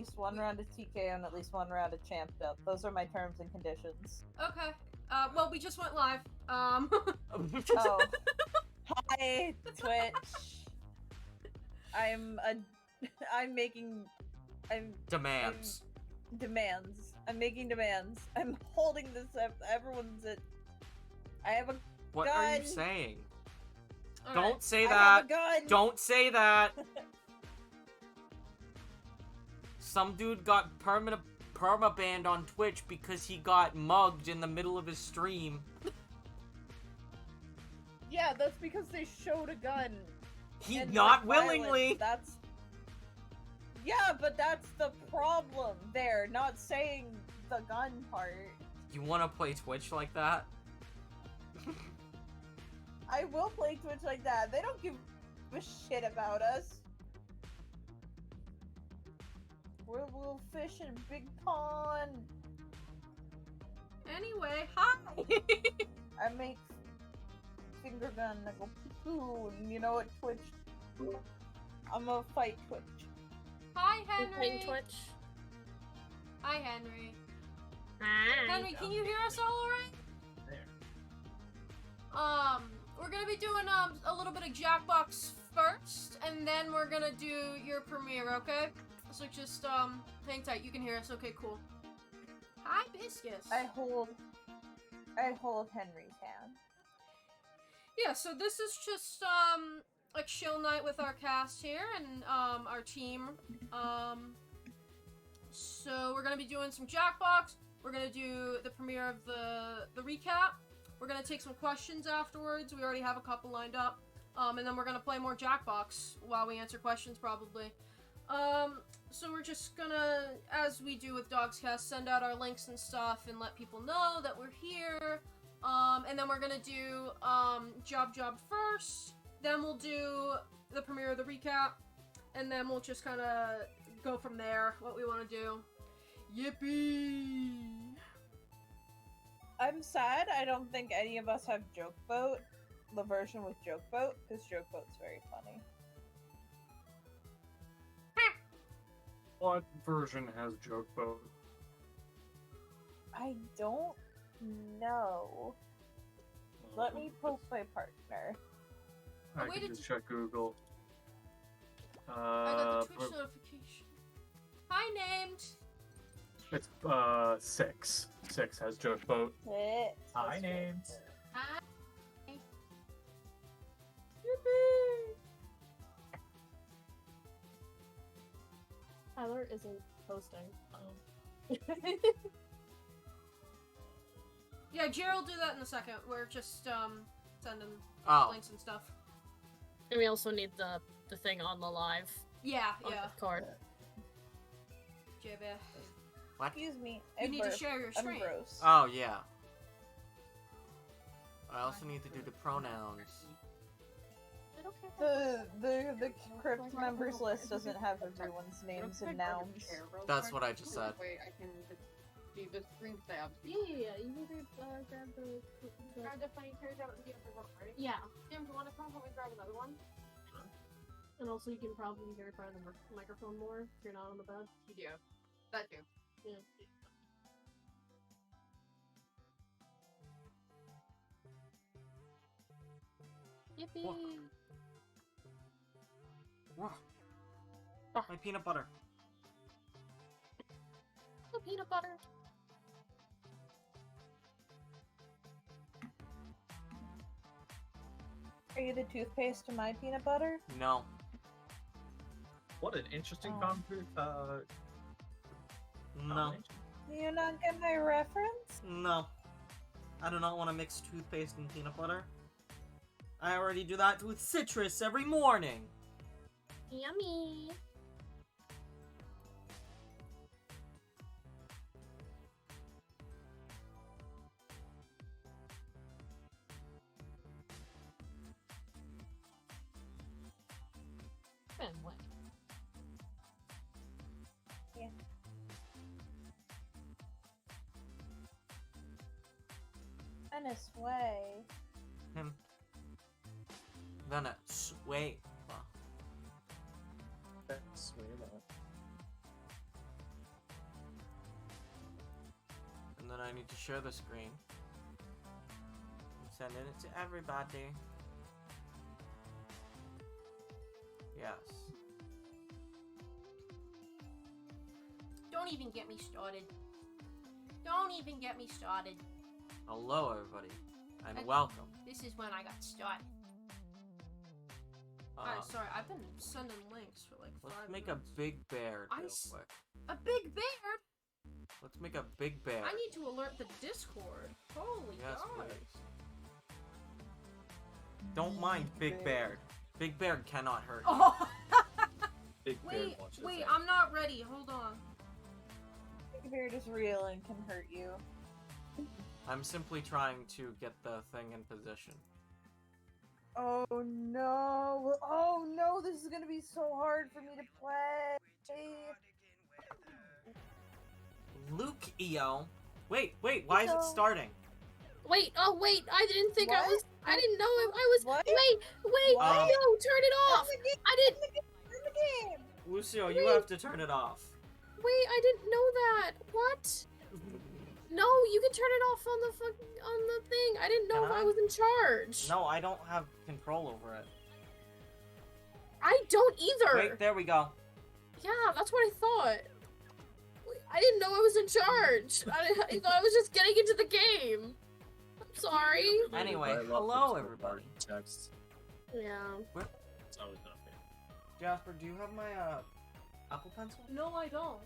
least one round of TK and at least one round of Champed Up. Those are my terms and conditions. Okay. Well, we just went live. Oh. Hi, Twitch. I'm making Demands. Demands. I'm making demands. I'm holding this up. Everyone's it. I have a What gun. are you saying? All Don't right. say I that. have a gun. Don't say that. Some dude got perma-banned on Twitch because he got mugged in the middle of his stream. Yeah, that's because they showed a gun. He and, not like, willingly. violence. Yeah, but that's the problem there, not saying the gun part. You want to play Twitch like that? I will play Twitch like that. They don't give a shit about us. We're little fish in a big pond. Anyway, hi. I make finger gun that go poo, and you know what, Twitch? I'm gonna fight Twitch. Hi, You Henry. playing Twitch? Hi, Henry. Hi. Henry, can you hear us all alright? We're gonna be doing a little bit of Jackbox first, and then we're gonna do your premiere, okay? So just hang tight. You can hear us. Okay, cool. Hi, Biscus. I hold Henry's hand. Yeah, so this is just a chill night with our cast here and our team. So we're gonna be doing some Jackbox. We're gonna do the premiere of the recap. We're gonna take some questions afterwards. We already have a couple lined up. And then we're gonna play more Jackbox while we answer questions, probably. So we're just gonna, as we do with DoGsCast, send out our links and stuff and let people know that we're here. And then we're gonna do Job first. Then we'll do the premiere of the recap. And then we'll just kind of go from there, what we want to do. Yippee! I'm sad I don't think any of us have Joke Boat, the version with Joke Boat, because Joke Boat's very funny. What version has Joke Boat? I don't know. Let me poke my partner. I wait, can just check Google. I got the Twitch notification. Hi, named! It's 6. 6 has Joke Boat. Hi, names. Hi. Tyler isn't posting. Yeah, Jerry will do that in a second. We're just sending links and stuff. And we also need the thing on the live. Yeah, On yeah. the card. JB. What? Excuse me. You need to share your I'm screen. gross. Oh, yeah. I also need to do the pronouns. The Crypt members list doesn't have everyone's names and nouns. That's what I just said. Wait, I can do the screen stab. Yeah, you need to grab the... Grab the funny carriage out in the other room, right? Yeah. Jim, do you want to come help me grab another one? And also you can probably hear it by the microphone more if you're not on the bed. You do. That too. Yeah. Yippee! Whoa. My peanut butter. The peanut butter. Are you the toothpaste to my peanut butter? No. What an interesting No. Do you not get my reference? No. I do not want to mix toothpaste and peanut butter. I already do that with citrus every morning. Yummy! And what? Yeah. And a sway. Then a sway. then I need to share the screen. Send it to everybody. Yes. Don't even get me started. Don't even get me started. Hello, everybody, and And- welcome. This is when I got started. Sorry, I've been sending links for like 5 Let's make minutes. a big bear real quick. A big bear? Let's make a big bear. I need to alert the Discord. Holy Yes, God. please. Don't mind Big Bear. Big Bear cannot hurt you. Oh! Big bear wait, watches wait, it. I'm not ready. Hold on. Big Bear is real and can hurt you. I'm simply trying to get the thing in position. Oh no! Oh no! This is gonna be so hard for me to play. Lucio. Wait, why is it No. starting? Wait, oh wait, I didn't think I What? was. I didn't know I was. What? Wait, What? no, turn it off. I didn't. In the game. Lucio, you Wait. have to turn it off. Wait, I didn't know that. What? No, you can turn it off on the thing. I didn't know Can if I? I was in charge. No, I don't have control over it. I don't either. Wait, there we go. Yeah, that's what I thought. Wait, I didn't know I was in charge. I thought I was just getting into the game. I'm sorry. Anyway, I love hello, the everybody. Text. Yeah. It's always not fair. Jasper, do you have my Apple Pencil? No, I don't.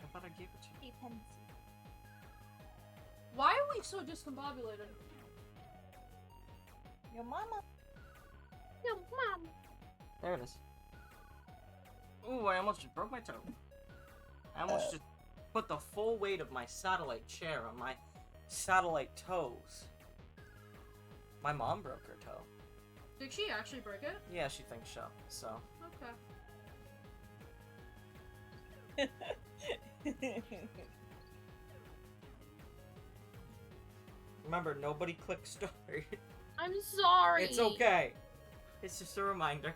I thought I gave it to you. Why are we so discombobulated? Your mama. Yeah, Mom. There it is. Ooh, I almost just broke my toe. I almost just put the full weight of my satellite chair on my satellite toes. My mom broke her toe. Did she actually break it? Yeah, she thinks so. Okay. Remember, nobody click start. I'm sorry. It's okay. It's just a reminder.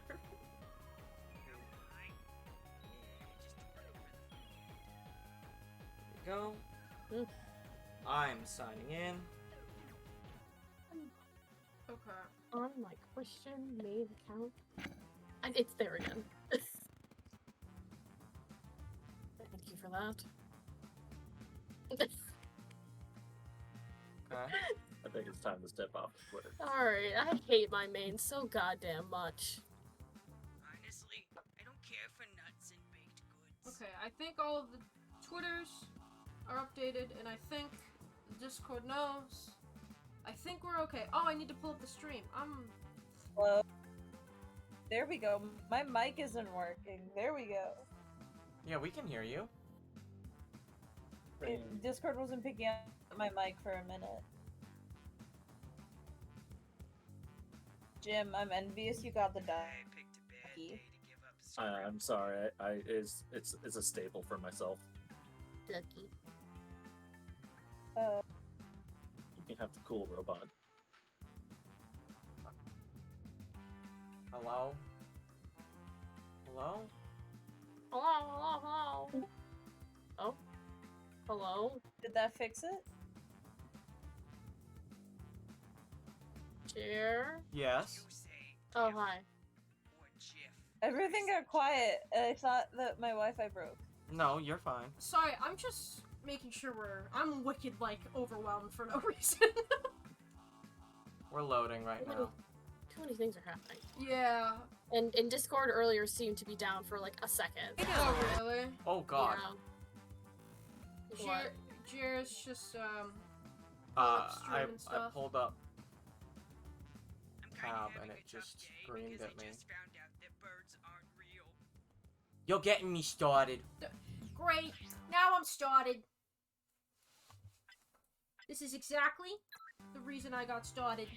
There we go. Mm. I'm signing in. Okay. On my Christian main account. And it's there again. Thank you for that. Okay. I think it's time to step off Twitter. Sorry, I hate my main so goddamn much. Honestly, I don't care for nuts and baked goods. Okay, I think all of the Twitters are updated, and I think the Discord knows. I think we're okay. Oh, I need to pull up the stream. Hello. There we go. My mic isn't working. There we go. Yeah, we can hear you. Discord wasn't picking up my mic for a minute. Jim, I'm envious you got the I die. picked a bad Ducky. day to give up subscribing. I'm sorry. It's a staple for myself. Ducky. You can have the cool robot. Hello? Hello? Hello, hello, hello. Oh. Hello? Did that fix it? Chair? Yes. You say Oh, Tiff hi. or Jiff. Everything got quiet. And I thought that my Wi-Fi broke. No, you're fine. sorry, I'm just making sure I'm wicked, like, overwhelmed for no reason. We're loading right now. Too many things are happening. Yeah. And Discord earlier seemed to be down for like a second. Oh, really? Oh god. Yeah. What? Jer's just, I and stuff. pulled up I'm kinda Tab having and a it tough just day screamed because at me. I just found out that birds aren't real. You're getting me started. Great. Now I'm started. This is exactly the reason I got started.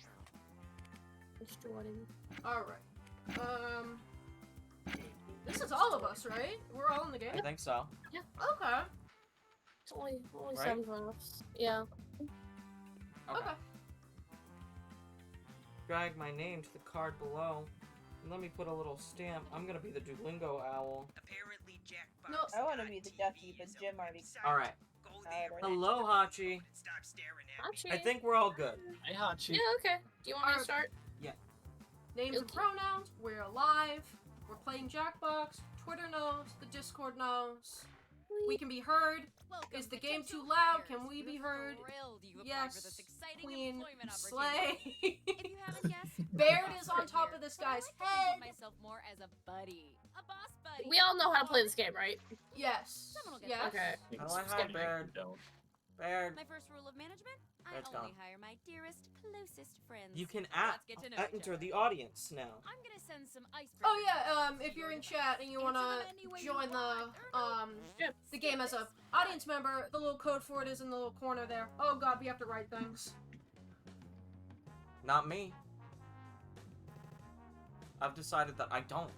It's Jordan. Alright. This is all of us, right? We're all in the I game? think so. Okay. It's only Right? 7 votes. Yeah. Okay. Drag my name to the card below. And let me put a little stamp. I'm gonna be the Duolingo owl. Apparently, Jackbox No. I want to be the ducky, but Jim already. Alright. Hello, Hachi. Hachi. I think we're all good. Hey, Hachi. Yeah, okay. Do you want me to start? Names and Okay. pronouns. We're alive. We're playing Jackbox. Twitter knows. The Discord knows. We can be heard. Is the game too loud? Can we be heard? Yes. Queen. Slay. If you haven't guessed, Baird is on top of this guy's I like to think head. of myself more as a buddy, a boss buddy. We all know how to play this game, right? Yes. Someone will get Yes. Okay. You How can do I skip hide it, Baird? you don't. Baird. My first rule of management: I Baird's only gone. hire my dearest, closest friends. You can Let's get to know each enter other. the audience now. I'm gonna send some icebreakers. Oh yeah, to if you're your in device. chat and you wanna Answer them any way you join want, the game as a audience member, the little code for it is in the little corner there. Oh god, we have to write things. Not me. I've decided that I don't.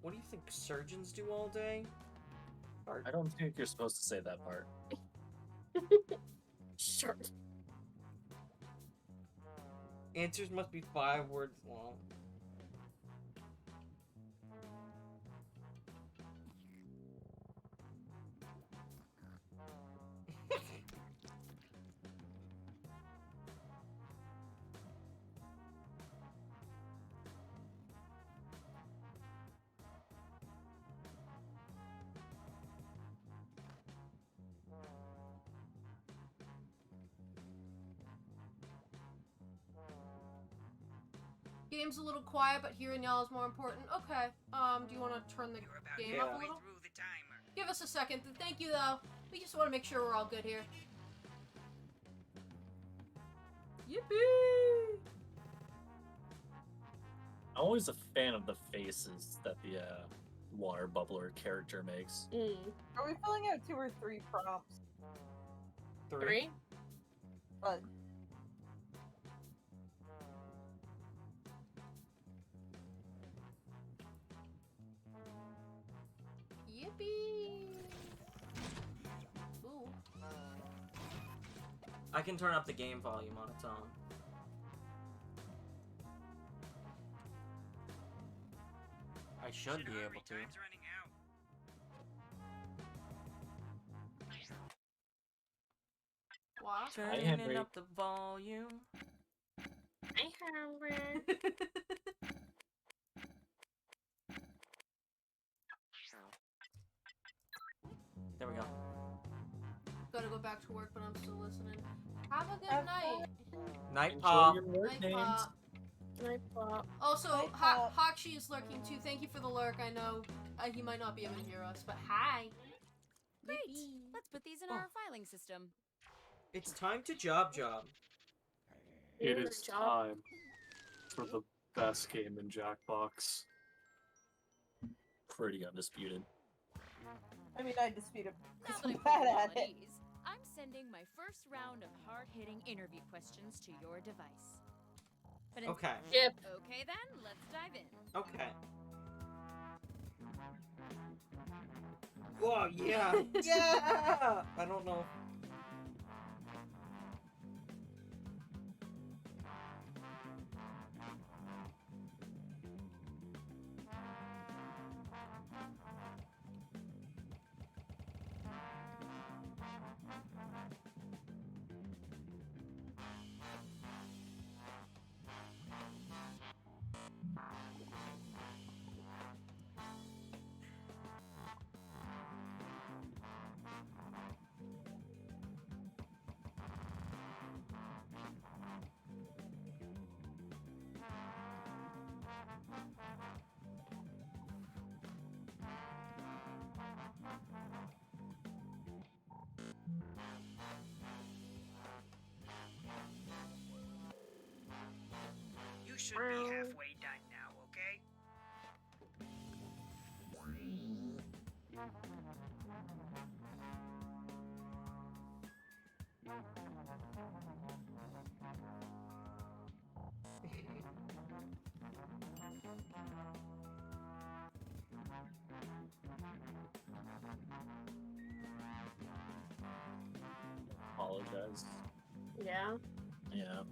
What do you think surgeons do all day? I don't think you're supposed to say that part. Sure. Answers must be 5 words long. Game's a little quiet, but hearing y'all is more important. Okay. Do you want to turn the game up a little? Through the timer. Give us a second. Thank you, though. We just want to make sure we're all good here. Yippee! I'm always a fan of the faces that the water bubbler character makes. Are we filling out 2 or 3 prompts? 3? But Yippee! Ooh. I can turn up the game volume on its own. I should be able to. Time's running out. Wow. Turning Henry. up the volume. I have There we go. Gotta go back to work, but I'm still listening. Have a good Have night. Night Enjoy Paw. your work Night, names. Pop. Night Pop. Also, Night, Pop. Hakshi is lurking too. Thank you for the lurk. I know he might not be able to hear us, but hi. Great. Yippee. Let's put these in Oh. our filing system. It's time to job. It Good is job. time for the best game in Jackbox. Pretty undisputed. I mean, I dispute it. Now I'm that I've bad put you all at at it. ease, I'm sending my first round of hard-hitting interview questions to your device. But Okay. Yep. Okay then, let's dive in. Okay. Whoa, yeah. Yeah! I don't know. You should be halfway done now, okay? Apologize. Yeah. Yeah.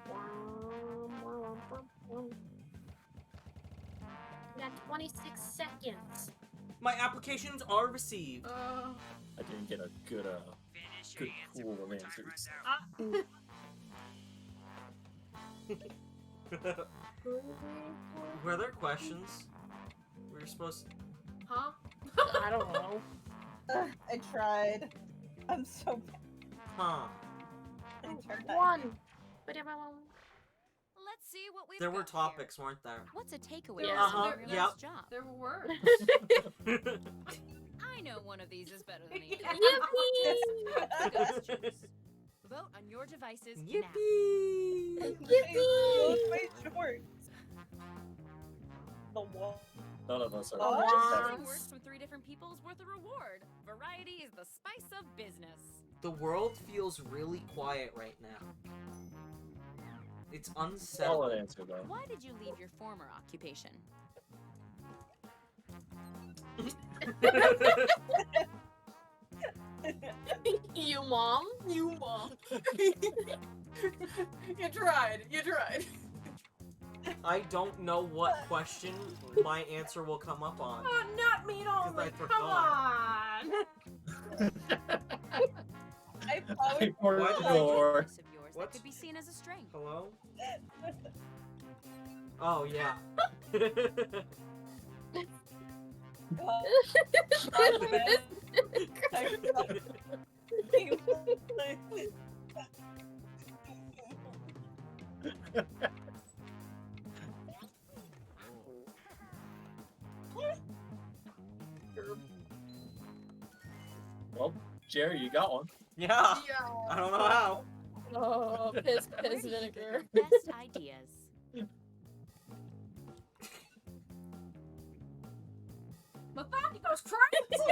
Wow. at 26 seconds. My applications are received. I didn't get a good Finish good your answer pool before of time answers. runs out. Were there questions? We were supposed to... Huh? I don't know. I tried. I'm so bad. Huh. I tried. One. Let's see what we've There were got topics, weren't there? What's a takeaway Yeah. from Uh-huh, your yep. last job? There were words. I know one of these is better than the Yippee! other. Choose. Vote on your devices now. Yippee! Those my shorts. The wall. None of us are. Oh, Choosing Wands. words from 3 different people is worth a reward. Variety is the spice of business. The world feels really quiet right now. It's Solid unsettling. answer though. Why did you leave your former occupation? You mom? You mom. You tried. You tried. I don't know what question my answer will come up on. Oh, not meat only. I Come forgot. on. I probably Hey, for Why did I- your Voice of yours What? that could be seen as a strength. Hello? Oh, yeah. well, Jerry, you got one. Yeah. Yeah. I don't know how. Oh, piss Where do you get vinegar. your best ideas? Mathani goes crazy.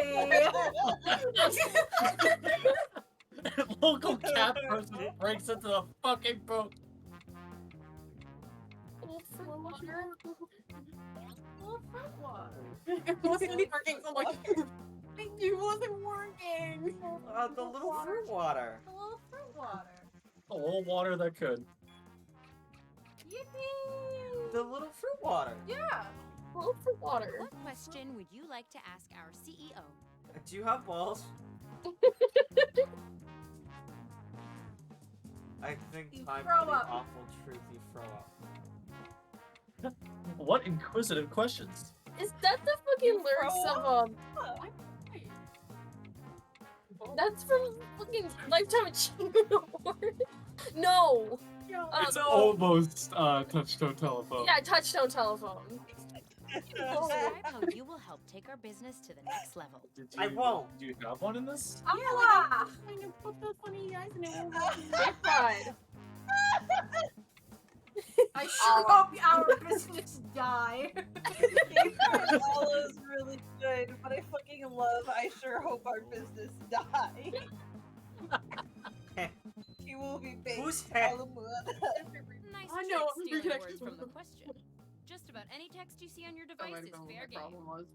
Local cat person breaks into the fucking boat. It wasn't working. I'm like, thank you, wasn't working. The little fruit water. A little fruit water. A little water that could. Yippee! The little fruit water. Yeah. Roll for water. What question would you like to ask our E CEO? Do you have balls? I think You time throw for the up. awful truth you throw up. What inquisitive questions? Is that the fucking lyrics of That's from fucking Lifetime Achievement Award. No. It's no. almost touch-tone telephone. Yeah, touchtone telephone. Describe how you will help take our business to the next level. Did I won't. Do you have one in this? Ah! Trying to put the funny eyes in it. I cried. I sure hope our business die. All is really good, but I fucking love. I sure hope our business die. He will be based. Who's head? Nice I trick know, stealing reconnect words to from the the- question. Just about any text you see on your I device don't is know what fair my game. problem was.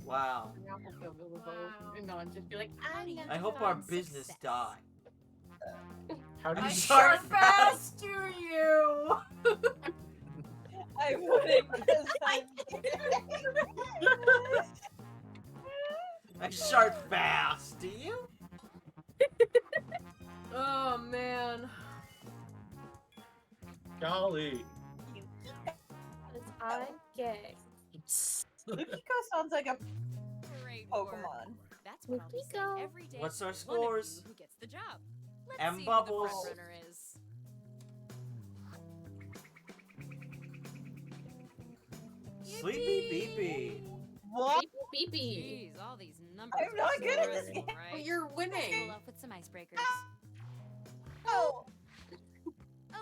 Wow. An apple feel really Wow. low. And not just be like, How do you I hope our define business success? die. How do I'm I you sorry. sure fast to you. I wouldn't because I shark fast, do you? Oh man. golly? I'm gay. Lukiko sounds like a Great work. Pokemon. That's what I'll be Lupiko. saying every day. What's our to one of you scores? Who gets the job? Let's M see who Bubbles. the front runner is. Sleepy beepy. What? Beep beep. Jeez, all these numbers. I'm not are good at this stressful, game. right? but you're Let's winning. roll up with some icebreakers. Oh,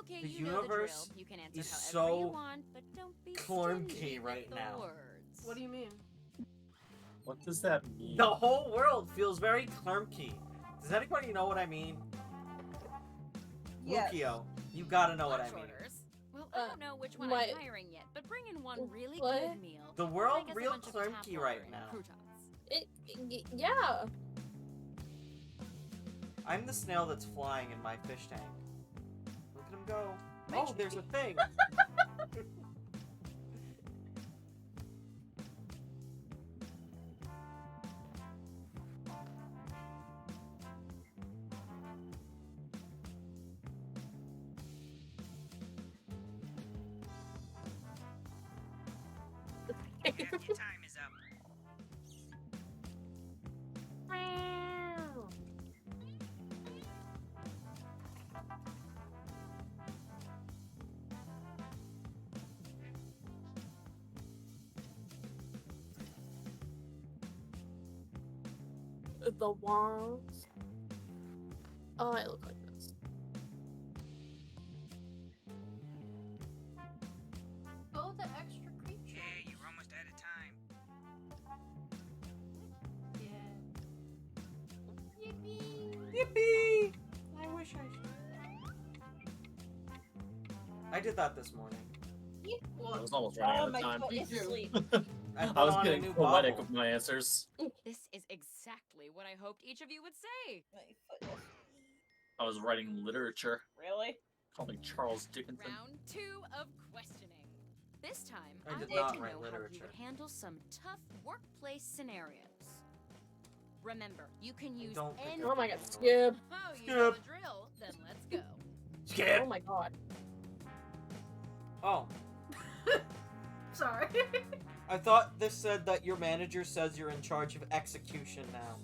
Okay, The you know the universe drill. You can answer is however you so want, but don't be clunky stingy with right the now. Words. What do you mean? What does that mean? The whole world feels very clunky. Does anybody know what I mean? yes. Lucio, you gotta know what I Lunch mean. orders. Well, I don't know which one what? I'm hiring yet, but bring in one really What? good meal. The And I world guess a real bunch of tap clunky water right and now. croutons. Yeah. I'm the snail that's flying in my fish tank. Look at him go. Mitch. Oh, there's a thing. the wands. Oh, I look like this. Oh, the extra creature. Hey, you're almost out of time. Yeah. Yippee! I wish I should. I did that this morning. I was almost running out of my time. foot is asleep. I I put was on a getting new poetic gobble. with my answers. This is exactly what I hoped each of you would say. My foot is I was writing literature. really? Call me Charles Dickinson. Round 2 of questioning. This time, I I did want not to write know how you literature. would handle some tough workplace scenarios. Remember, you can use don't think any. Oh my god, skip. Oh, you know Skip. the drill. Then let's go. Skip! Oh my god. Oh, Sorry. I thought this said that your manager says you're in charge of execution now.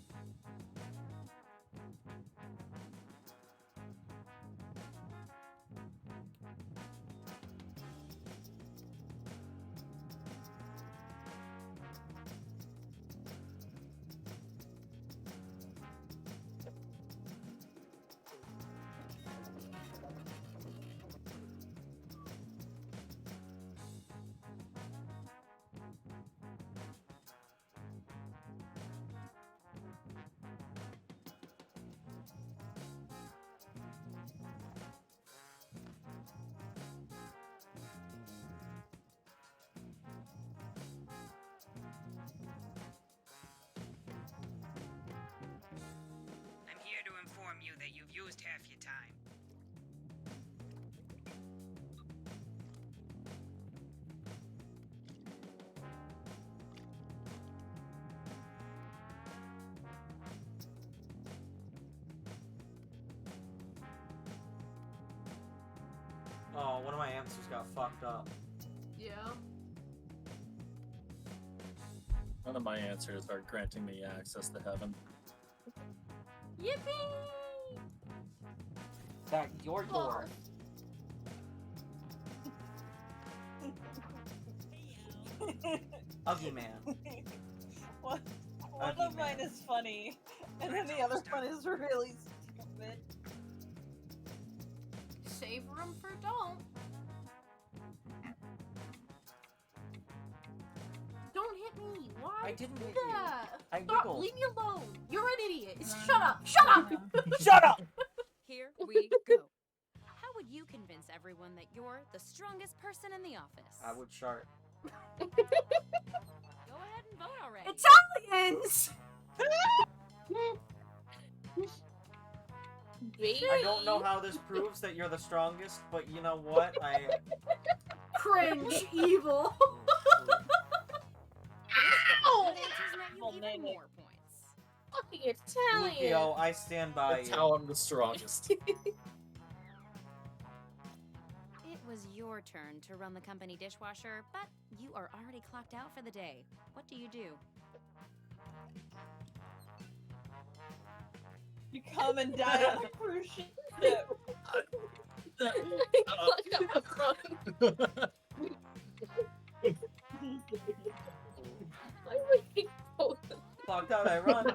I'm here to inform you that you've used half your time. Oh, one of my answers got fucked up. Yeah. None of my answers are granting me access to heaven. Yippee! Is that your door? Ugly man. One Ugly of mine man. is funny, and then the other one is really stupid. Save room for don't. Don't hit me. Why? I didn't do hit you. that? I Stop. wiggled. Leave me alone. You're an idiot. Shut up. Shut up. Shut up! Here we go. How would you convince everyone that you're the strongest person in the office? I would chart. Go ahead and vote already. Italians. I don't know how this proves that you're the strongest, but you know what? Cringe. Evil. Ow! Good answers net you Well, even name it. more points. Fucking Italian. Lucio, I stand by That's you. how I'm the strongest. It was your turn to run the company dishwasher, but you are already clocked out for the day. What do you do? You come and die on a cruise ship. Clocked out, I run.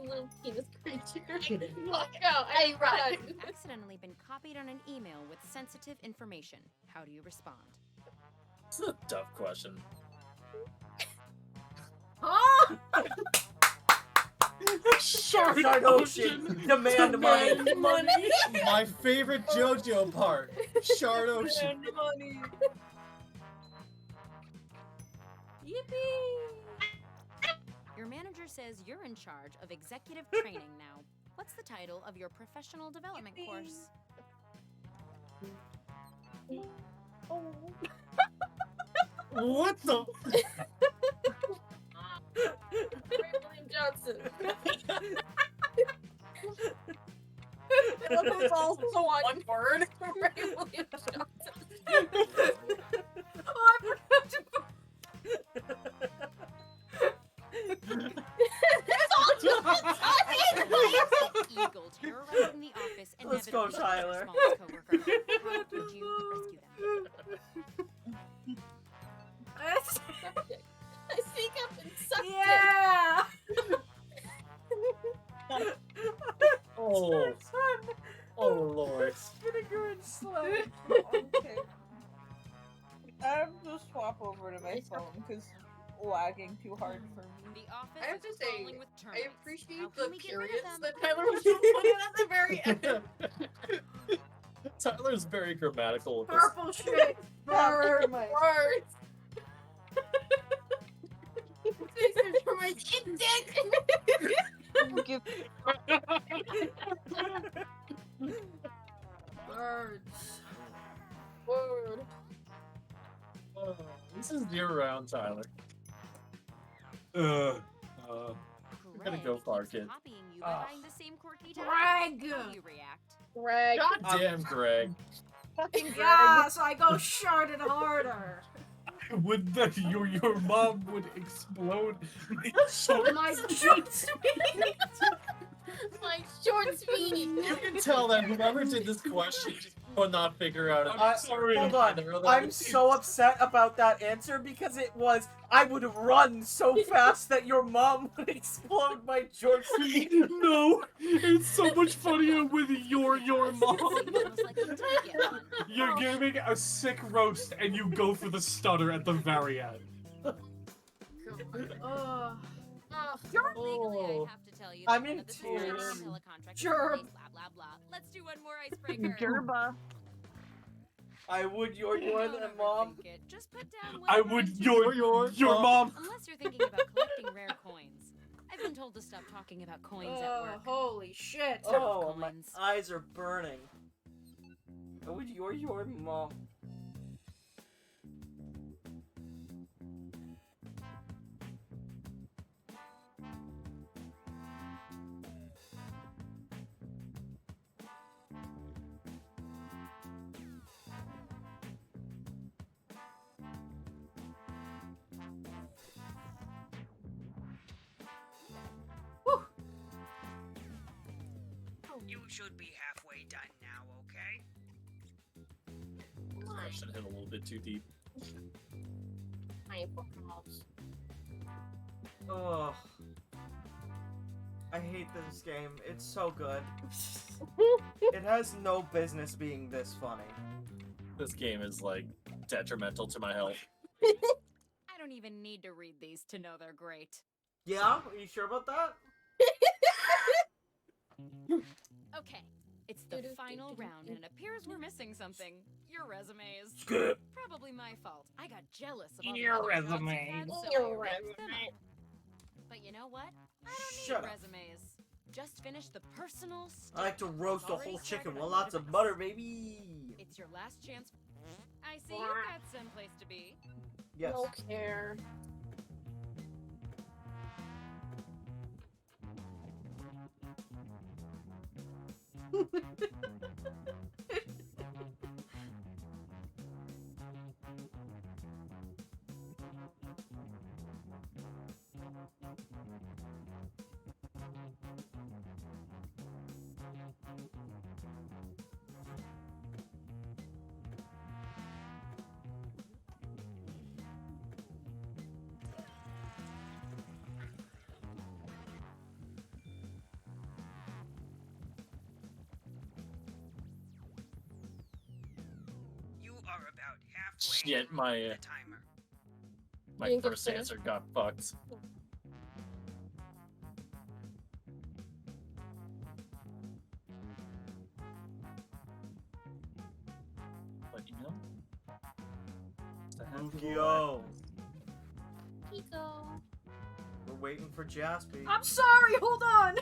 Little penis creature. Fuck out, I run. You've accidentally been copied on an email with sensitive information. How do you respond? It's a tough question. Huh? Shark Ocean, demand money. My favorite JoJo part. Shard Ocean. Money. Yippee. Your manager says you're in charge of executive training now. What's the title of your professional development course? What the? Ray William Johnson. That was also one word. Ray William Johnson. Oh, I forgot to. Eagle terrorizing the office and Let's go, Tyler. How would you rescue them? I sneak up and suck Yeah! Oh, oh lord. Vinegar and slime. Okay. I have to swap over to my phone because lagging too hard for me. The office I have is to say, crawling with I termites. How appreciate can the we get rid of periods them? that Tyler was putting at the very end. Tyler's very grammatical with this. Purple shit. Bird. Words. This is for my dick. Birds. Word. Oh, this is year round, Tyler. You're gonna go far, keeps kid. copying you by buying the same quirky toys. Greg. How do you react? Greg. God damn, Greg. Yes, I go sharded harder. Would your mom would explode? My cheeks. My short speed. You can tell that whoever did this question just could not figure out. I'm sorry. Hold on. I'm so upset about that answer because it was I would run so fast that your mom would explode my George. No, it's so much funnier with your mom. Most likely to get one. You're giving a sick roast and you go for the stutter at the very end. Legally, I have to tell you I'm that in one of the tears. terms until a contract is Sure. in place, blah blah blah. Let's do one more icebreaker. Gerba. I would your Don't than mom. overthink it. Just put down I one would or two your mom. Unless you're thinking about collecting rare coins. I've been told to stop talking about coins at work. Holy shit. Oh, my coins. eyes are burning. I would your mom. You should be halfway done now, okay? I should have hit a little bit too deep. My balls. Ugh. I hate this game. It's so good. It has no business being this funny. This game is like detrimental to my health. I don't even need to read these to know they're great. Yeah? Are you sure about that? Okay, it's the final round, and it appears we're missing something. Your resumes. Skip. Probably my fault. I got jealous of all Your the other jobs you've resume. had, so Your I ripped them resume. up. But you know what? I don't Shut need up. resumes. Just finish the personal stuff. I like to roast a Already whole chicken started with on lots of database. butter, baby. It's your last chance. I see you've got someplace to be. Yes. No care. You are about halfway Shit, through my the timer. my You didn't get first finished? answer got fucked. But you know, it's the half of the Yo. Pico. We're waiting for Jasper. I'm sorry, hold on.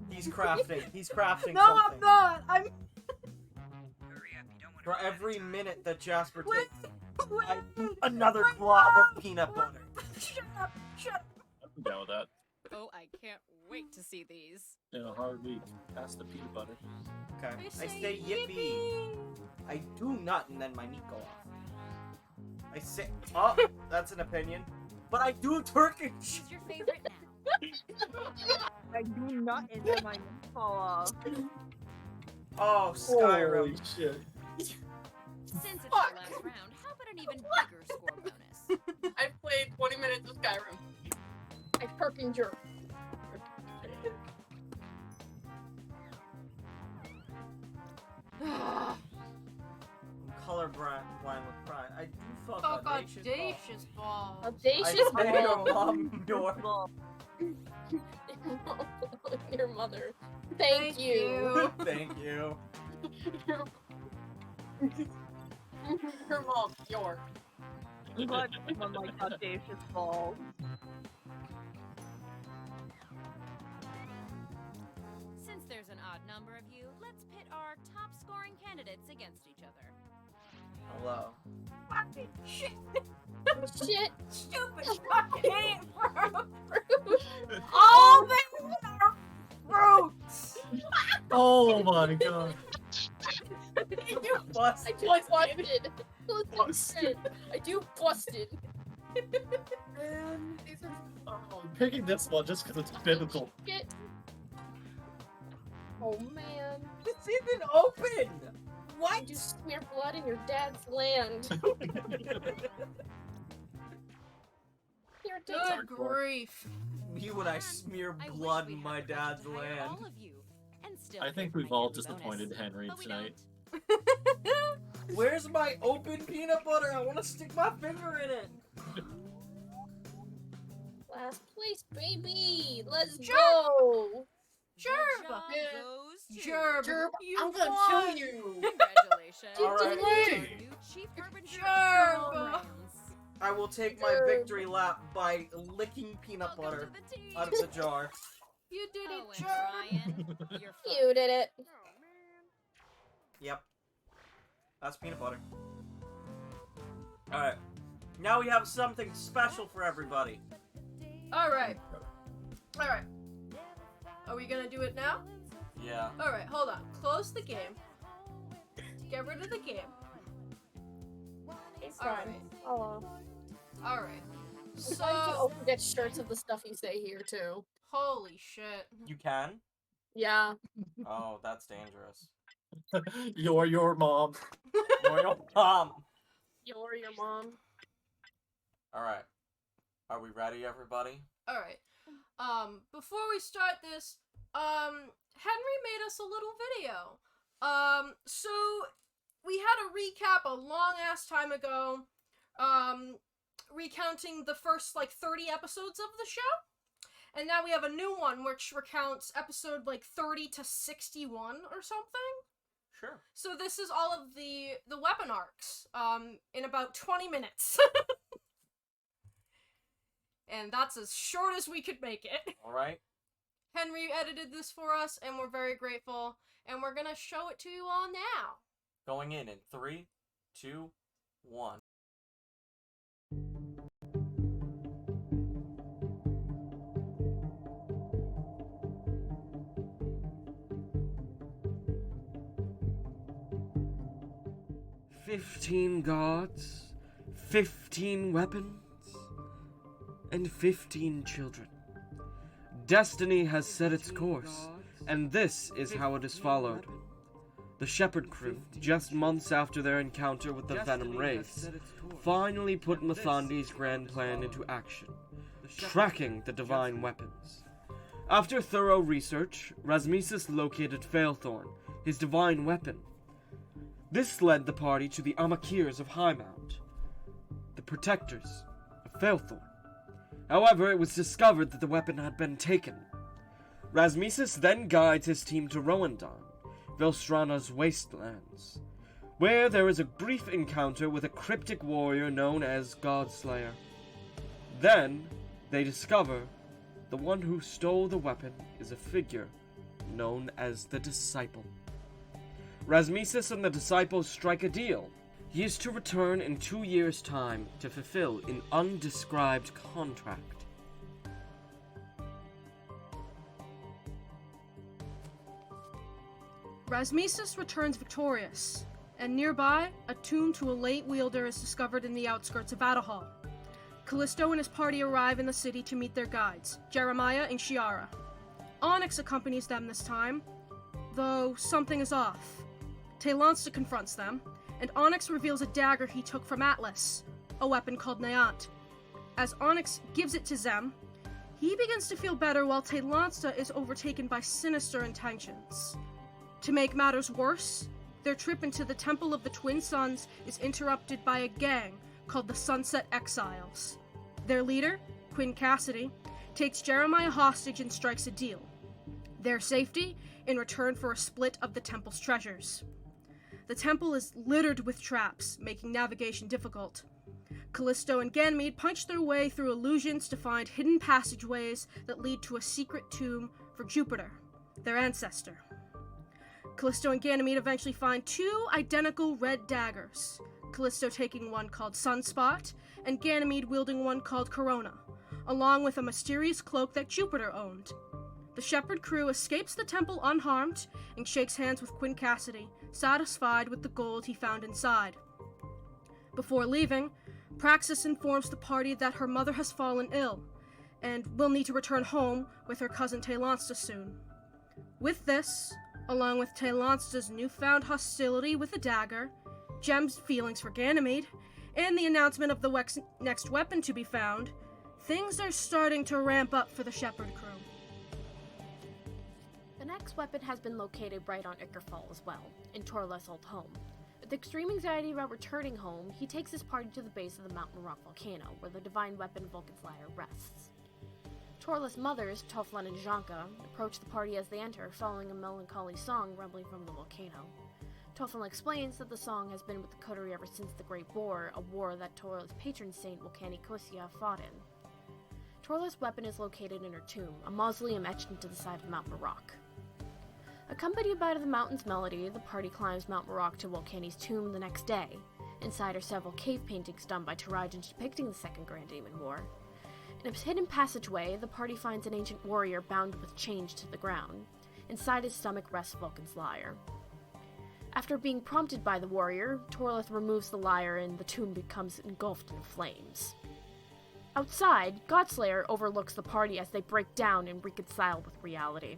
He's crafting. He's crafting No, something. I'm not. I'm. Hurry up, you don't want to For run out of every time. minute that Jasper Wait, takes, wait, I eat another glob of peanut butter. Shut up, shut up. I'm down with that. Oh, I can't wait to see these. In a hard week, past the peanut butter. Okay. I say yippee. I do not, and then my meat go off. I say, oh, that's an opinion. But I do Turkish. Who's your favorite now? I do not, and then my fall off. Oh, Skyrim. Holy shit. Since it's the last round, how about an even bigger score bonus? I've played 20 minutes of Skyrim. I fucking jerk. Colorblind with pride. I do fuck Fuck audacious balls. audacious balls. Audacious I say your ball. mom, your mom. Your mother. Thank you. Thank you. Her mom, York. But someone like audacious balls. Since there's an odd number of you, let's pit our top scoring candidates against each other. Hello. Fucking shit. Shit. Stupid fucking name, bro. All they are fruits. Oh my god. You bust. I do busted. Busted. I do busted. Man, these are... Oh, I'm picking this one just because it's biblical. Shit. Oh man. It's even open. You What? just smear blood in your dad's land. Your dad's Good grief. You and I smear I wish blood we in had my the courage dad's to hire land. all of you, and still I pay think for we've my all yearly disappointed bonus. Henry But we tonight. Where's my open peanut butter? I want to stick my finger in it. last place, baby. Let's Sure. go. Gerb. Job Yeah. goes to Gerb. Gerb, You I'm gonna won. kill you. Congratulations. All right. Your new chief harbinger of Gerb. criminal realms. I will take my victory lap by licking peanut Welcome butter to the team. out of the jar. You did Oh, it, and Gerb. Ryan, you're You did it. Yep. That's peanut butter. Alright. Now we have something special for everybody. Alright. Alright. Are we gonna do it now? Yeah. Alright, hold on. Close the game. Get rid of the game. It's Alright. fine. Oh. Alright. So you can So, open get shirts of the stuff you say here too. holy shit. You can? Yeah. Oh, that's dangerous. You're your mom. Royal Mom. You're your mom. Alright. Are we ready, everybody? Alright. Before we start this, Henry made us a little video. So we had a recap a long ass time ago, recounting the first, 30 episodes of the show. And now we have a new one which recounts episode, 30 to 61 or something. Sure. So this is all of the weapon arcs, in about 20 minutes. And that's as short as we could make it. Alright. Henry edited this for us, and we're very grateful. And we're gonna show it to you all now. Going in 3, 2, 1. "15 gods, 15 weapons, and 15 children. Destiny has set its course, and this is how it is followed. The Shepherd crew, just months after their encounter with the Venom race, finally put Mathandi's grand plan into action, tracking the divine weapons. After thorough research, Rasmesis located Failthorn, his divine weapon. This led the party to the Amakirs of Highmount, the protectors of Failthorn. However, it was discovered that the weapon had been taken. Rasmesis then guides his team to Rowandan, Velstrana's wastelands, where there is a brief encounter with a cryptic warrior known as Godslayer. Then, they discover the one who stole the weapon is a figure known as the Disciple. Rasmesis and the Disciple strike a deal. He is to return in 2 years' time to fulfill an undescribed contract. Rasmesis returns victorious, and nearby, a tomb to a late wielder is discovered in the outskirts of Adahal. Callisto and his party arrive in the city to meet their guides, Jeremiah and Shiara. Onyx accompanies them this time, though something is off. Taylonsta confronts them, and Onyx reveals a dagger he took from Atlas. a weapon called Nayant. As Onyx gives it to Zem, he begins to feel better while Taylonsta is overtaken by sinister intentions. To make matters worse, their trip into the Temple of the Twin Suns is interrupted by a gang called the Sunset Exiles. Their leader, Quinn Cassidy, takes Jeremiah hostage and strikes a deal. Their safety in return for a split of the temple's treasures. The temple is littered with traps, making navigation difficult. Callisto and Ganymede punch their way through illusions to find hidden passageways that lead to a secret tomb for Jupiter, their ancestor. Callisto and Ganymede eventually find 2 identical red daggers, Callisto taking one called Sunspot, and Ganymede wielding one called Corona, along with a mysterious cloak that Jupiter owned. The Shepherd crew escapes the temple unharmed and shakes hands with Quinn Cassidy, satisfied with the gold he found inside. Before leaving, Praxis informs the party that her mother has fallen ill, and will need to return home with her cousin Taylonsta soon. With this, along with Taylonsta's newfound hostility with the dagger, Gem's feelings for Ganymede, and the announcement of the next weapon to be found, things are starting to ramp up for the Shepherd crew. The next weapon has been located right on Ickerfall as well, in Torleth's old home. With extreme anxiety about returning home, he takes his party to the base of the Mountain Rock volcano, where the divine weapon Vulcan's Lyre rests. Torleth's mothers, Toflan and Janka, approach the party as they enter, following a melancholy song rumbling from the volcano. Toflan explains that the song has been with the coterie ever since the Great War, a war that Torleth's patron saint Volcani Kosia fought in. Torleth's weapon is located in her tomb, a mausoleum etched into the side of Mount Marok. Accompanied by the mountain's melody, the party climbs Mount Marok to Volcani's tomb the next day. Inside are several cave paintings done by Tarajan depicting the Second Grand Demon War. In a hidden passageway, the party finds an ancient warrior bound with chains to the ground. Inside his stomach rests Vulcan's lyre. After being prompted by the warrior, Torleth removes the lyre and the tomb becomes engulfed in flames. Outside, Godslayer overlooks the party as they break down and reconcile with reality.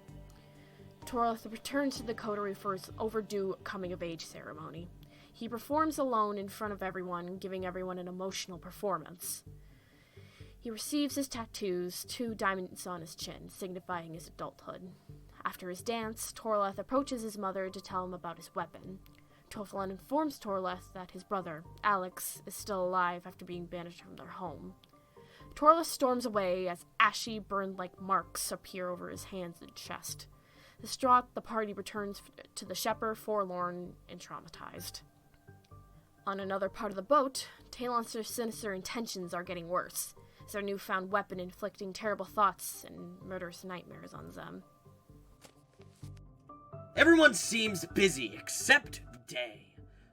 Torleth returns to the coterie for his overdue coming-of-age ceremony. He performs alone in front of everyone, giving everyone an emotional performance. He receives his tattoos, 2 diamonds on his chin, signifying his adulthood. After his dance, Torleth approaches his mother to tell him about his weapon. Toflan informs Torleth that his brother, Alex, is still alive after being banished from their home. Torleth storms away as ashy, burned-like marks appear over his hands and chest. Distraught, the party returns to the Shepherd, forlorn and traumatized. On another part of the boat, Taylonsta's sinister intentions are getting worse, as their newfound weapon inflicting terrible thoughts and murderous nightmares on Zem. Everyone seems busy except Day.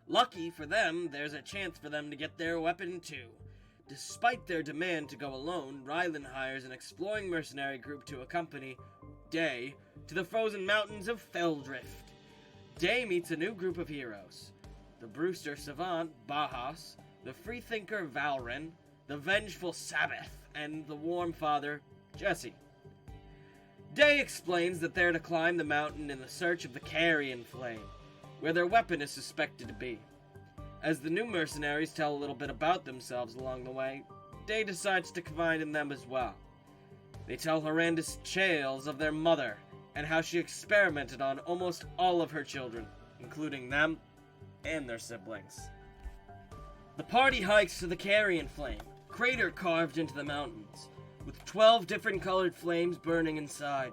Lucky for them, there's a chance for them to get their weapon too. Despite their demand to go alone, Rylan hires an exploring mercenary group to accompany Day to the frozen mountains of Feldrift. Day meets a new group of heroes. The Brewster savant, Bahas, the freethinker, Valren, the vengeful Sabbath, and the warm father, Jesse. Day explains that they're to climb the mountain in the search of the Carrion Flame, where their weapon is suspected to be. As the new mercenaries tell a little bit about themselves along the way, Day decides to confide in them as well. They tell horrendous tales of their mother, and how she experimented on almost all of her children, including them and their siblings. The party hikes to the Carrion Flame, crater carved into the mountains, with 12 different colored flames burning inside.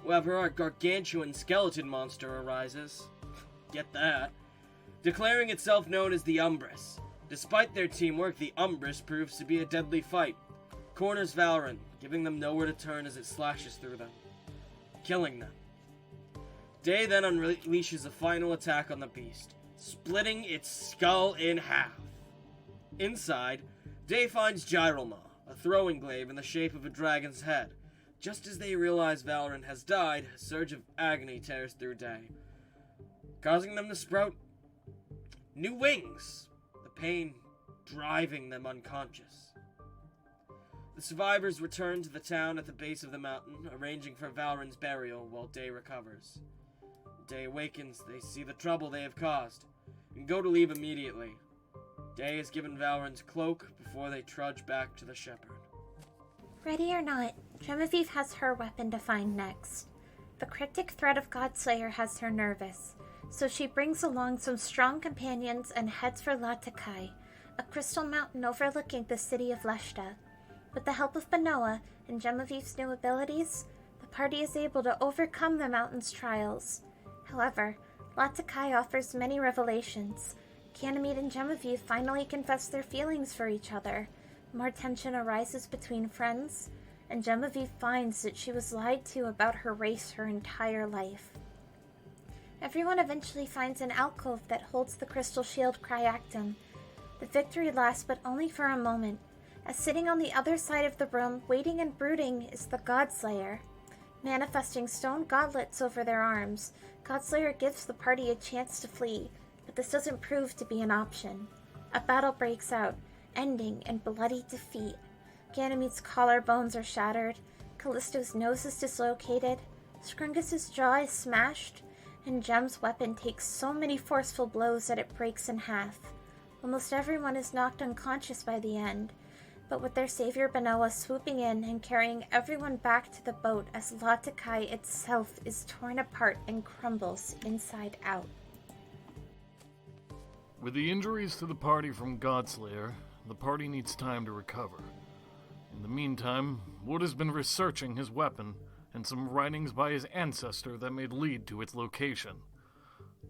However, a gargantuan skeleton monster arises. Get that. Declaring itself known as the Umbrus. Despite their teamwork, the Umbrus proves to be a deadly fight. Corners Valren, giving them nowhere to turn as it slashes through them, killing them. Day then unleashes a final attack on the beast, splitting its skull in half. Inside, Day finds Gyralma, a throwing glaive in the shape of a dragon's head. Just as they realize Valren has died, a surge of agony tears through Day, causing them to sprout new wings, the pain driving them unconscious. The survivors return to the town at the base of the mountain, arranging for Valren's burial while Day recovers. Day awakens, they see the trouble they have caused, and go to leave immediately. Day is given Valryn's cloak before they trudge back to the shepherd. Ready or not, Genevieve has her weapon to find next. The cryptic threat of Godslayer has her nervous, so she brings along some strong companions and heads for Latakai, a crystal mountain overlooking the city of Leshta. With the help of Benoa and Genevieve's new abilities, the party is able to overcome the mountain's trials. However, Latakai offers many revelations. Ganymede and Genevieve finally confess their feelings for each other. More tension arises between friends, and Genevieve finds that she was lied to about her race her entire life. Everyone eventually finds an alcove that holds the crystal shield Cryactum. The victory lasts but only for a moment, as sitting on the other side of the room, waiting and brooding, is the Godslayer. Manifesting stone gauntlets over their arms, Godslayer gives the party a chance to flee, but this doesn't prove to be an option. A battle breaks out, ending in bloody defeat. Ganymede's collarbones are shattered, Callisto's nose is dislocated, Scrungus's jaw is smashed, and Gem's weapon takes so many forceful blows that it breaks in half. Almost everyone is knocked unconscious by the end, but with their savior Benoa swooping in and carrying everyone back to the boat as Latakai itself is torn apart and crumbles inside out. With the injuries to the party from Godslayer, the party needs time to recover. In the meantime, Wood has been researching his weapon and some writings by his ancestor that may lead to its location.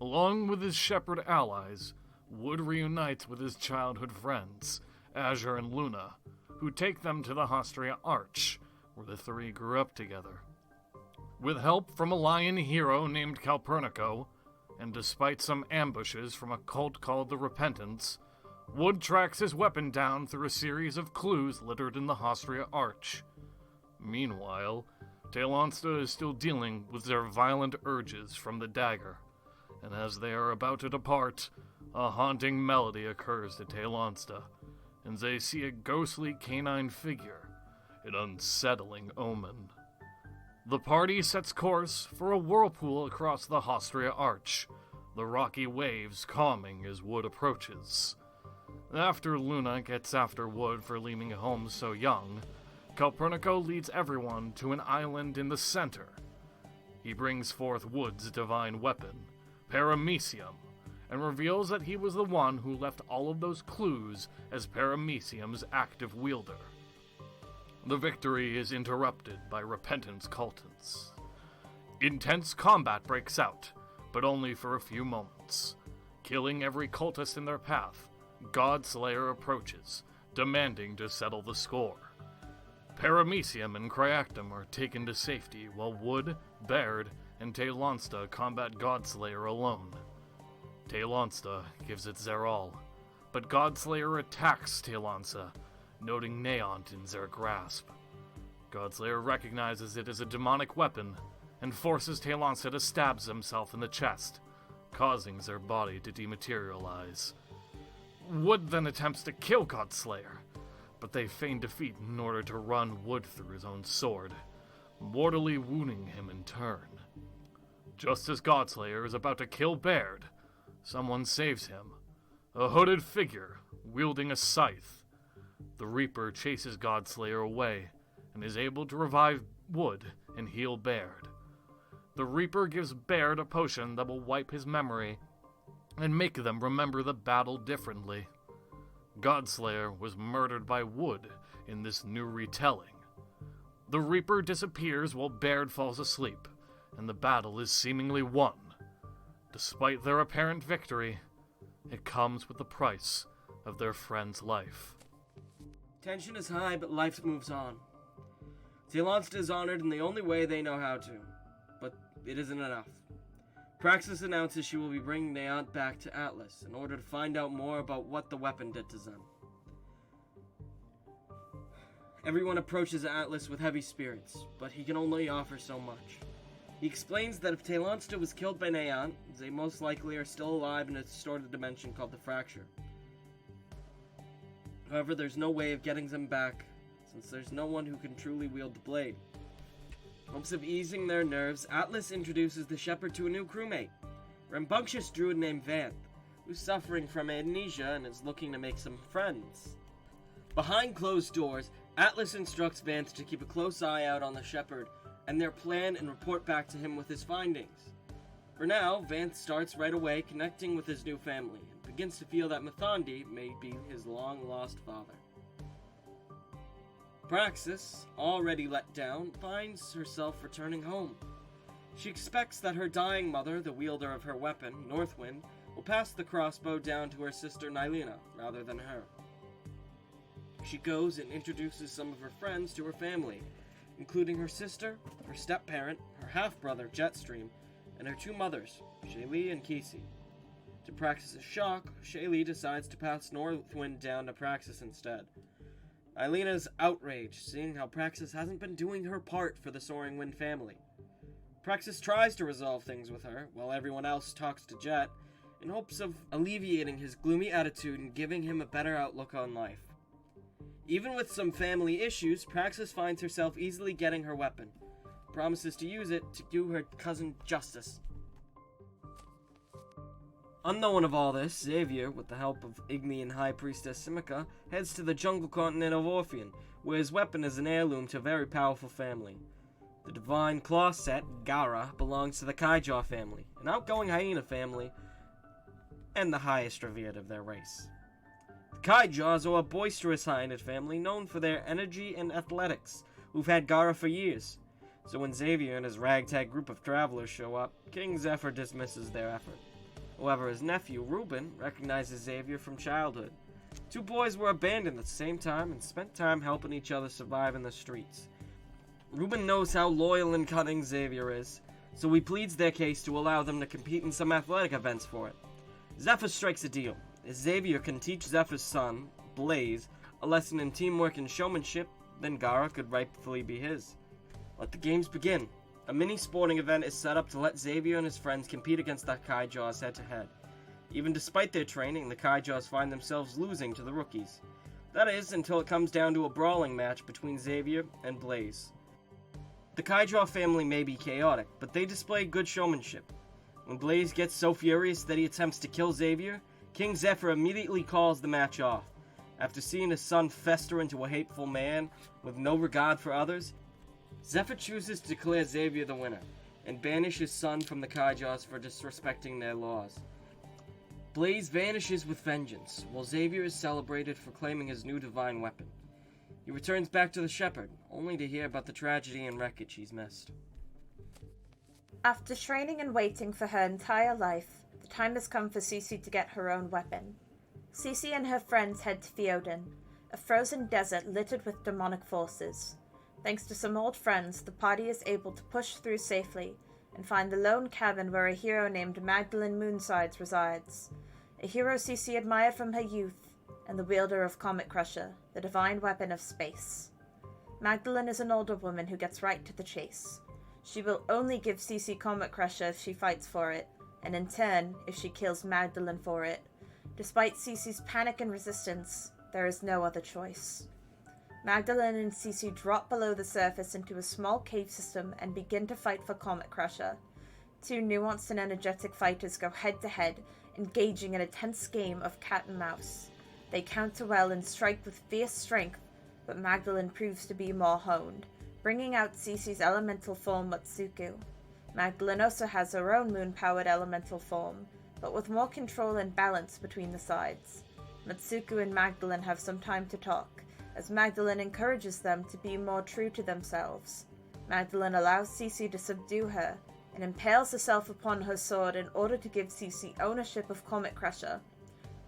Along with his shepherd allies, Wood reunites with his childhood friends, Azure and Luna, who take them to the Hostria Arch, where the three grew up together. With help from a lion hero named Calpurnico, and despite some ambushes from a cult called the Repentance, Wood tracks his weapon down through a series of clues littered in the Hostria Arch. Meanwhile, Tailonsta is still dealing with their violent urges from the dagger, and as they are about to depart, a haunting melody occurs to Tailonsta, and they see a ghostly canine figure, an unsettling omen. The party sets course for a whirlpool across the Hostria Arch, the rocky waves calming as Wood approaches. After Luna gets after Wood for leaving home so young, Calpurnico leads everyone to an island in the center. He brings forth Wood's divine weapon, Paramecium, and reveals that he was the one who left all of those clues as Paramecium's active wielder. The victory is interrupted by Repentance cultists. Intense combat breaks out, but only for a few moments. Killing every cultist in their path, Godslayer approaches, demanding to settle the score. Paramecium and Cryactum are taken to safety while Wood, Baird, and Tailonsta combat Godslayer alone. Tailonsta gives it their all, but Godslayer attacks Tailonsta, noting Neont in their grasp. Godslayer recognizes it as a demonic weapon and forces Tailonsta to stab himself in the chest, causing their body to dematerialize. Wood then attempts to kill Godslayer, but they feign defeat in order to run Wood through his own sword, mortally wounding him in turn. Just as Godslayer is about to kill Baird, someone saves him, a hooded figure wielding a scythe. The Reaper chases Godslayer away and is able to revive Wood and heal Baird. The Reaper gives Baird a potion that will wipe his memory and make them remember the battle differently. Godslayer was murdered by Wood in this new retelling. The Reaper disappears while Baird falls asleep, and the battle is seemingly won. Despite their apparent victory, it comes with the price of their friend's life. Tension is high, but life moves on. Tailonsta is honored in the only way they know how to, but it isn't enough. Praxis announces she will be bringing Neont back to Atlas in order to find out more about what the weapon did to them. Everyone approaches Atlas with heavy spirits, but he can only offer so much. He explains that if Tailonsta was killed by Neont, they most likely are still alive in a distorted dimension called the Fracture. However, there's no way of getting them back, since there's no one who can truly wield the blade. In hopes of easing their nerves, Atlas introduces the Shepherd to a new crewmate, rambunctious druid named Vanth, who's suffering from amnesia and is looking to make some friends. Behind closed doors, Atlas instructs Vance to keep a close eye out on the Shepherd and their plan and report back to him with his findings. For now, Vance starts right away connecting with his new family and begins to feel that Mathandi may be his long-lost father. Praxis, already let down, finds herself returning home. She expects that her dying mother, the wielder of her weapon, Northwind, will pass the crossbow down to her sister Nylina, rather than her. She goes and introduces some of her friends to her family, including her sister, her step-parent, her half-brother Jetstream, and her two mothers, Shaylee and Kesey. To Praxis' shock, Shaylee decides to pass Northwind down to Praxis instead. Nylina's outraged, seeing how Praxis hasn't been doing her part for the Soaring Wind family. Praxis tries to resolve things with her, while everyone else talks to Jet, in hopes of alleviating his gloomy attitude and giving him a better outlook on life. Even with some family issues, Praxis finds herself easily getting her weapon, promises to use it to do her cousin justice. Unknown of all this, Xavier, with the help of Igni and High Priestess Simica, heads to the jungle continent of Orpheon, where his weapon is an heirloom to a very powerful family. The divine claw set, Gara, belongs to the Kaijaw family, an outgoing hyena family, and the highest revered of their race. The Kaijaws are a boisterous hyena family known for their energy and athletics, who've had Gara for years. So when Xavier and his ragtag group of travelers show up, King Zephyr dismisses their effort. However, his nephew, Reuben, recognizes Xavier from childhood. Two boys were abandoned at the same time and spent time helping each other survive in the streets. Reuben knows how loyal and cunning Xavier is, so he pleads their case to allow them to compete in some athletic events for it. Zephyr strikes a deal. If Xavier can teach Zephyr's son, Blaze, a lesson in teamwork and showmanship, then Gara could rightfully be his. Let the games begin. A mini sporting event is set up to let Xavier and his friends compete against the Kaijaws head-to-head. Even despite their training, the Kaijaws find themselves losing to the rookies. That is, until it comes down to a brawling match between Xavier and Blaze. The Kaijaw family may be chaotic, but they display good showmanship. When Blaze gets so furious that he attempts to kill Xavier, King Zephyr immediately calls the match off. After seeing his son fester into a hateful man with no regard for others, Zephyr chooses to declare Xavier the winner, and banish his son from the Kaijaws for disrespecting their laws. Blaze vanishes with vengeance, while Xavier is celebrated for claiming his new divine weapon. He returns back to the Shepherd, only to hear about the tragedy and wreckage he's missed. After training and waiting for her entire life, the time has come for Cece to get her own weapon. Cece and her friends head to Theoden, a frozen desert littered with demonic forces. Thanks to some old friends, the party is able to push through safely and find the lone cabin where a hero named Magdalene Moonsides resides, a hero Cece admired from her youth, and the wielder of Comet Crusher, the divine weapon of space. Magdalene is an older woman who gets right to the chase. She will only give Cece Comet Crusher if she fights for it, and in turn, if she kills Magdalene for it. Despite Cece's panic and resistance, there is no other choice. Magdalene and Cece drop below the surface into a small cave system and begin to fight for Comet Crusher. Two nuanced and energetic fighters go head-to-head, engaging in a tense game of cat and mouse. They counter well and strike with fierce strength, but Magdalene proves to be more honed, bringing out Cece's elemental form Matsuku. Magdalene also has her own moon-powered elemental form, but with more control and balance between the sides. Matsuku and Magdalene have some time to talk, as Magdalene encourages them to be more true to themselves. Magdalene allows Cece to subdue her, and impales herself upon her sword in order to give Cece ownership of Comet Crusher.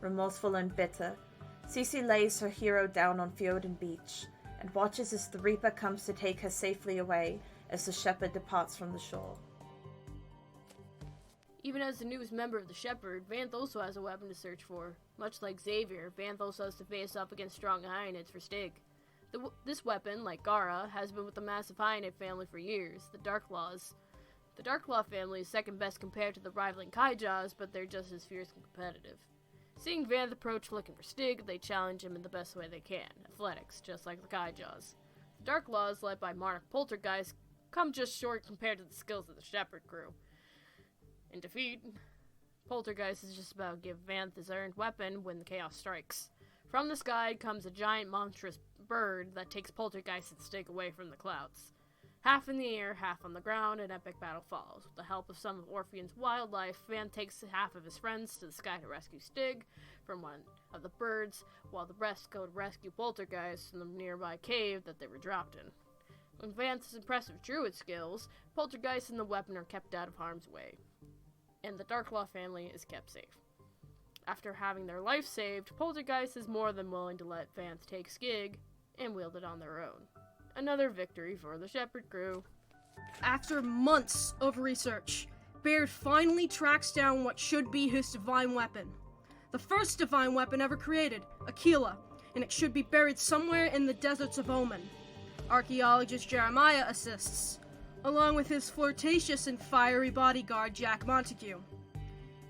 Remorseful and bitter, Cece lays her hero down on Theoden Beach, and watches as the Reaper comes to take her safely away as the Shepherd departs from the shore. Even as the newest member of the Shepherd, Vanth also has a weapon to search for. Much like Xavier, Vanth also has to face off against strong Hyenids for Stig. This weapon, like Gara, has been with the massive Hyenid family for years, the Darklaws. The Darklaw family is second best compared to the rivaling Kaijaws, but they're just as fierce and competitive. Seeing Vanth approach looking for Stig, they challenge him in the best way they can, athletics, just like the Kaijaws. The Darklaws, led by Monarch Poltergeist, come just short compared to the skills of the Shepherd crew. In defeat, Poltergeist is just about to give Vanth his earned weapon when the chaos strikes. From the sky comes a giant monstrous bird that takes Poltergeist and Stig away from the clouds. Half in the air, half on the ground, an epic battle follows. With the help of some of Orpheon's wildlife, Vanth takes half of his friends to the sky to rescue Stig from one of the birds, while the rest go to rescue Poltergeist from the nearby cave that they were dropped in. With Vanth's impressive druid skills, Poltergeist and the weapon are kept out of harm's way, and the Darklaw family is kept safe. After having their life saved, Poltergeist is more than willing to let Vanth take Skig and wield it on their own. Another victory for the Shepherd crew. After months of research, Baird finally tracks down what should be his divine weapon. The first divine weapon ever created, Aquila, and it should be buried somewhere in the deserts of Omen. Archaeologist Jeremiah assists, along with his flirtatious and fiery bodyguard Jack Montague.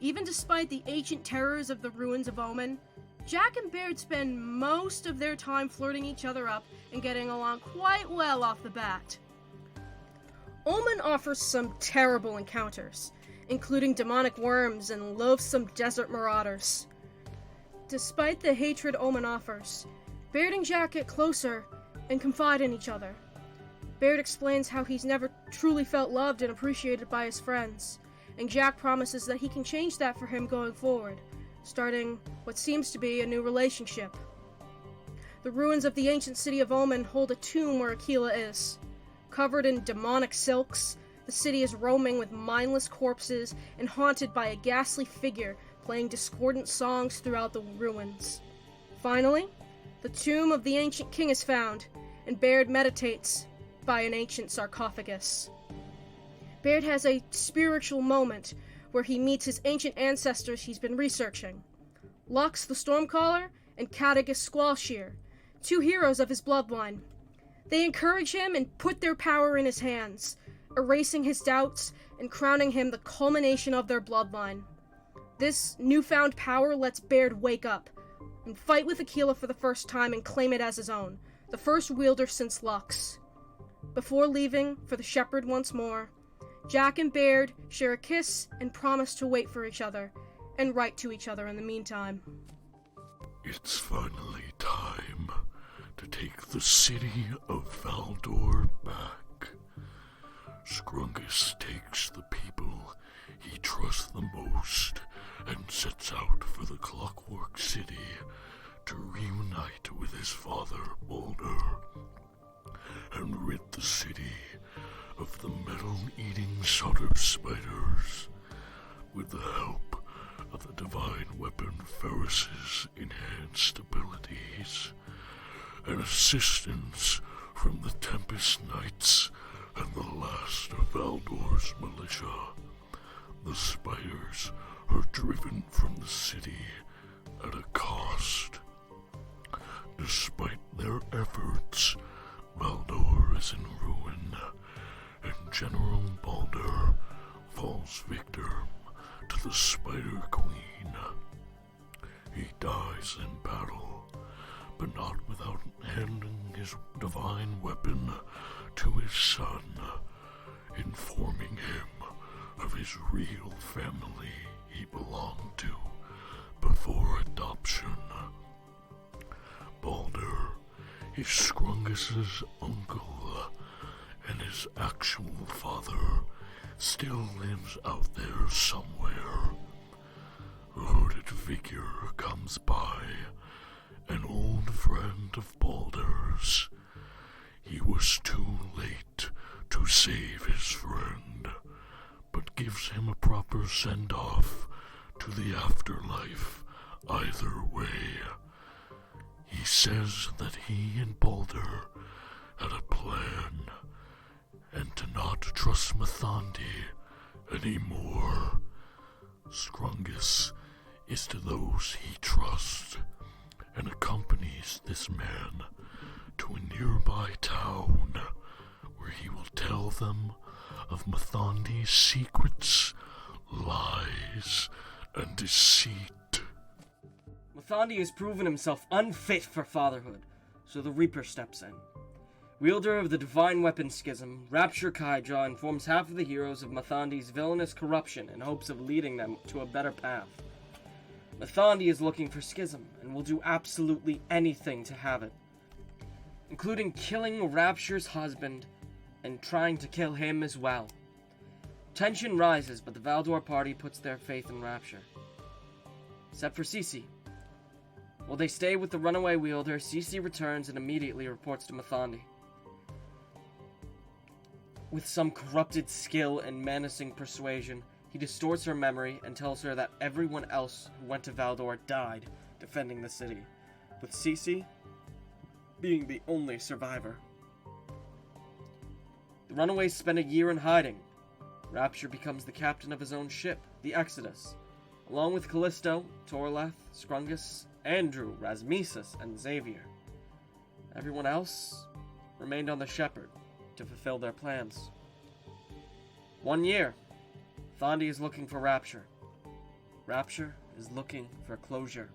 Even despite the ancient terrors of the ruins of Omen, Jack and Baird spend most of their time flirting each other up and getting along quite well off the bat. Omen offers some terrible encounters, including demonic worms and loathsome desert marauders. Despite the hatred Omen offers, Baird and Jack get closer and confide in each other. Baird explains how he's never truly felt loved and appreciated by his friends, and Jack promises that he can change that for him going forward, starting what seems to be a new relationship. The ruins of the ancient city of Omen hold a tomb where Aquila is. Covered in demonic silks, the city is roaming with mindless corpses and haunted by a ghastly figure playing discordant songs throughout the ruins. Finally, the tomb of the ancient king is found, and Baird meditates by an ancient sarcophagus. Baird has a spiritual moment where he meets his ancient ancestors he's been researching, Lux the Stormcaller and Cadagus Squallshear, two heroes of his bloodline. They encourage him and put their power in his hands, erasing his doubts and crowning him the culmination of their bloodline. This newfound power lets Baird wake up and fight with Aquila for the first time and claim it as his own, the first wielder since Lux. Before leaving for the Shepherd once more, Jack and Baird share a kiss and promise to wait for each other and write to each other in the meantime. It's finally time to take the city of Valdor back. Scrungus takes the people he trusts the most and sets out for the Clockwork City to reunite with his father, Baldur, and rid the city of the metal-eating solder spiders with the help of the divine weapon Ferris's enhanced abilities and assistance from the Tempest Knights and the last of Valdor's militia. The spiders are driven from the city at a cost. Despite their efforts, Valdor is in ruin, and General Baldur falls victim to the Spider Queen. He dies in battle, but not without handing his divine weapon to his son, informing him of his real family he belonged to before adoption. Baldur is Scrungus's uncle, and his actual father still lives out there somewhere. A hooded figure comes by, an old friend of Baldur's. He was too late to save his friend, but gives him a proper send-off to the afterlife either way. He says that he and Baldur had a plan, and to not trust Mathandi anymore. Scrungus is to those he trusts, and accompanies this man to a nearby town, where he will tell them of Mathandi's secrets, lies, and deceit. Mathandi has proven himself unfit for fatherhood, so the Reaper steps in. Wielder of the divine weapon Schism, Rapture Kaija informs half of the heroes of Mathandi's villainous corruption in hopes of leading them to a better path. Mathandi is looking for Schism and will do absolutely anything to have it, including killing Rapture's husband and trying to kill him as well. Tension rises, but the Valdor party puts their faith in Rapture. Except for Cece. While they stay with the runaway wielder, Cece returns and immediately reports to Mathandi. With some corrupted skill and menacing persuasion, he distorts her memory and tells her that everyone else who went to Valdor died defending the city, with Cece being the only survivor. The runaways spend a year in hiding. Rapture becomes the captain of his own ship, the Exodus, along with Callisto, Torleth, Scrungus, Andrew, Rasmesus, and Xavier. Everyone else remained on the Shepherd to fulfill their plans. 1 year. Thandi is looking for Rapture. Rapture is looking for closure.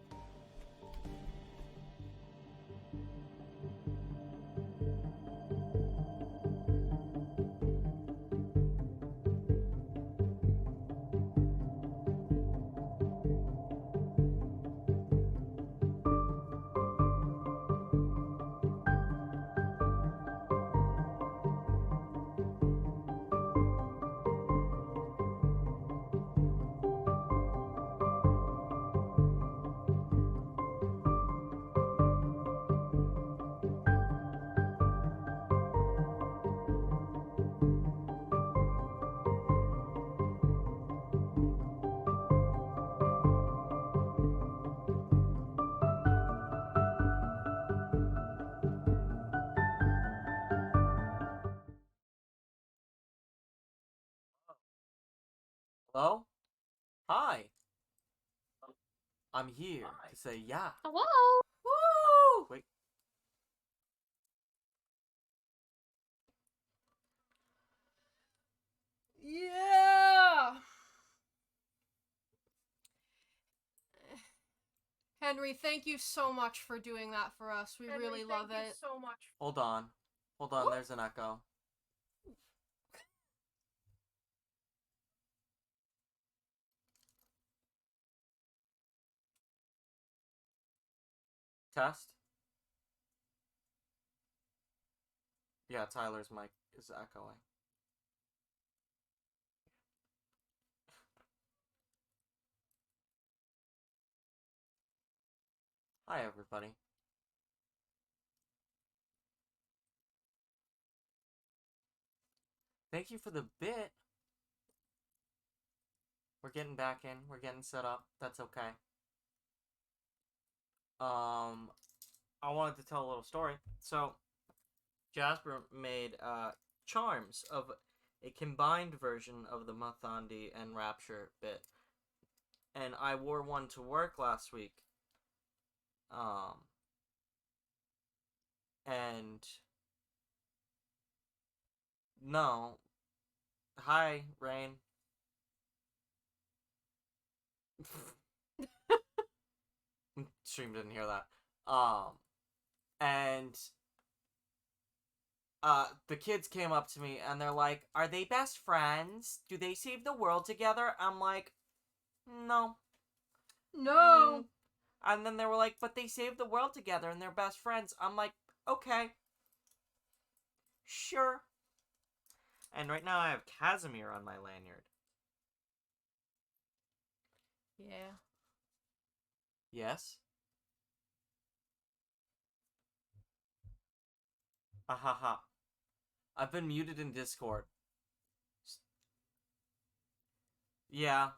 Hello? Hi. I'm here to say yeah. Hello? Woo! Wait. Yeah! Henry, thank you so much for doing that for us. We really love it. Thank you so much. Hold on. Hold on, there's an echo. Test? Yeah, Tyler's mic is echoing. Hi, everybody. Thank you for the bit. We're getting back in. We're getting set up. That's okay. I wanted to tell a little story. So, Jasper made charms of a combined version of the Mathandi and Rapture bit. And I wore one to work last week. And no. Hi, Rayne. Stream didn't hear that. And the kids came up to me and they're like, "Are they best friends? Do they save the world together?" I'm like, "No." No. And then they were like, "But they saved the world together and they're best friends." I'm like, "Okay. Sure." And right now I have Casimir on my lanyard. Yeah. Yes? Ahaha. I've been muted in Discord. Yeah.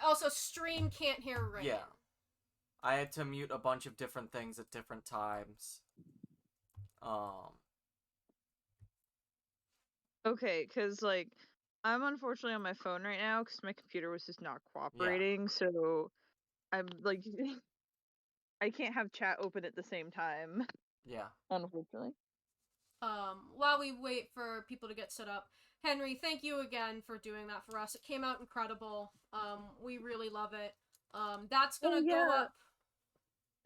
Also, stream can't hear Rayne. Yeah. I had to mute a bunch of different things at different times. Okay, because, like, I'm unfortunately on my phone right now because my computer was just not cooperating, so I'm, like, I can't have chat open at the same time. Yeah. Unfortunately. While we wait for people to get set up, Henry, thank you again for doing that for us. It came out incredible. We really love it. That's gonna go up.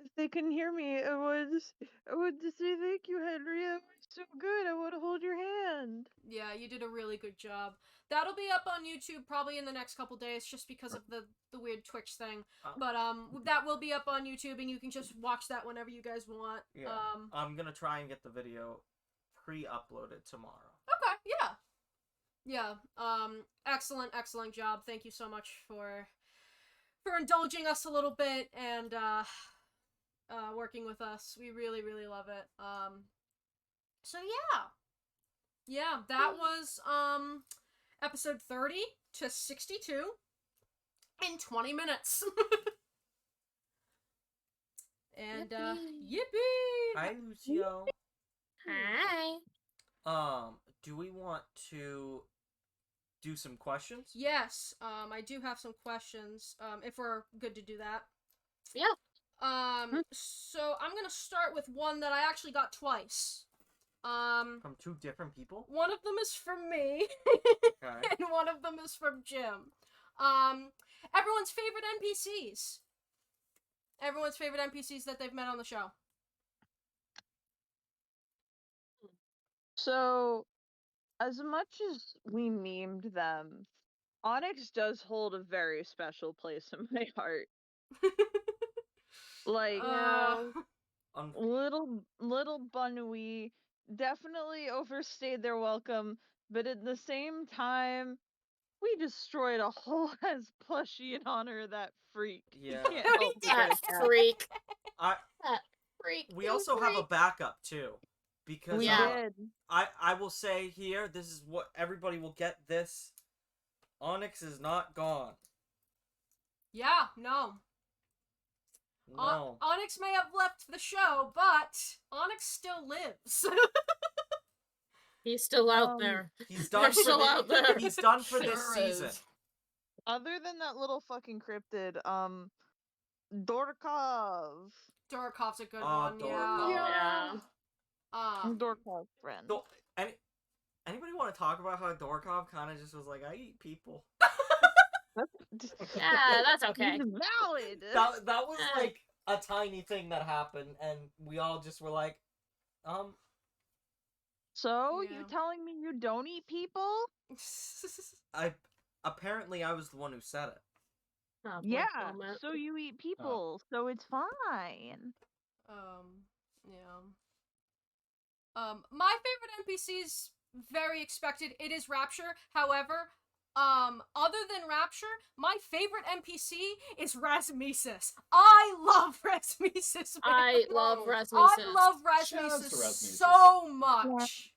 if they couldn't hear me, I would just say thank you, Henry. It was so good. I want to hold your hand. Yeah, you did a really good job. That'll be up on YouTube probably in the next couple days, just because of the weird Twitch thing. But that will be up on YouTube, and you can just watch that whenever you guys want. Yeah. I'm gonna try and get the video pre-uploaded tomorrow. Okay. Yeah. Excellent job. Thank you so much for indulging us a little bit and working with us. We really love it. So yeah, that was episode 30 to 62 in 20 minutes. And yippee! Hi, Lucio. Hi. Do we want to do some questions? Yes, I do have some questions, if we're good to do that. Yeah. So I'm gonna start with one that I actually got twice. From two different people? One of them is from me, Okay. and one of them is from Jim. Everyone's favorite NPCs. Everyone's favorite NPCs that they've met on the show. So, as much as we memed them, Onyx does hold a very special place in my heart. Like, little Bunui definitely overstayed their welcome, but at the same time, we destroyed a whole ass plushie in honor of that freak. Yeah. You can't help That but- freak. That freak. We also have a backup too, because We did. I will say here, this is what everybody will get. This Onyx is not gone. Yeah, no. No. Onyx may have left the show, but Onyx still lives. He's still out there. He's done They're for still the- out there. He's done for this Sure season. is. Other than that little fucking cryptid, Dorkov. Dorkov's a good Oh, one, Dorkov. yeah. Dorkov friend. Anybody want to talk about how Dorkov kind of just was like, I eat people? Yeah, that's okay. Valid. That was like a tiny thing that happened, and we all just were like, So, Yeah. you telling me you don't eat people? Apparently I was the one who said it. Oh, Yeah, moment. so you eat people, so it's fine. Yeah. My favorite NPC's very expected. It is Rapture. However, other than Rapture, my favorite NPC is Rasmesis. I love Rasmesis. I love I Rasmesis. love Shout out to Rasmesis Rasmesis. so much.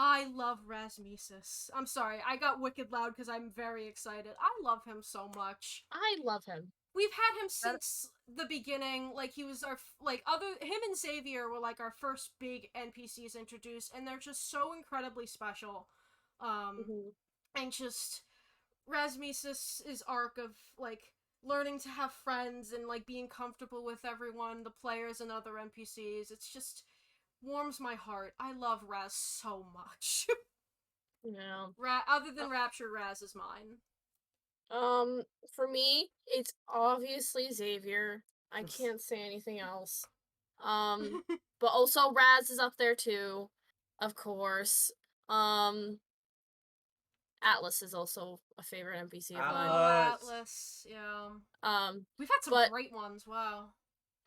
I love Rasmesis. I'm sorry, I got wicked loud because I'm very excited. I love him so much. I love him. We've had him since the beginning. Like, he was our him and Xavier were like our first big NPCs introduced, and they're just so incredibly special. And just Rasmesis' arc of like learning to have friends and like being comfortable with everyone, the players and other NPCs. It's just warms my heart. I love Raz so much. Yeah. Other than Rapture, Raz is mine. For me, it's obviously Xavier. I can't say anything else. But also Raz is up there too, of course. Atlas is also a favorite NPC of mine. Oh, Atlas, yeah. We've had some great ones, wow.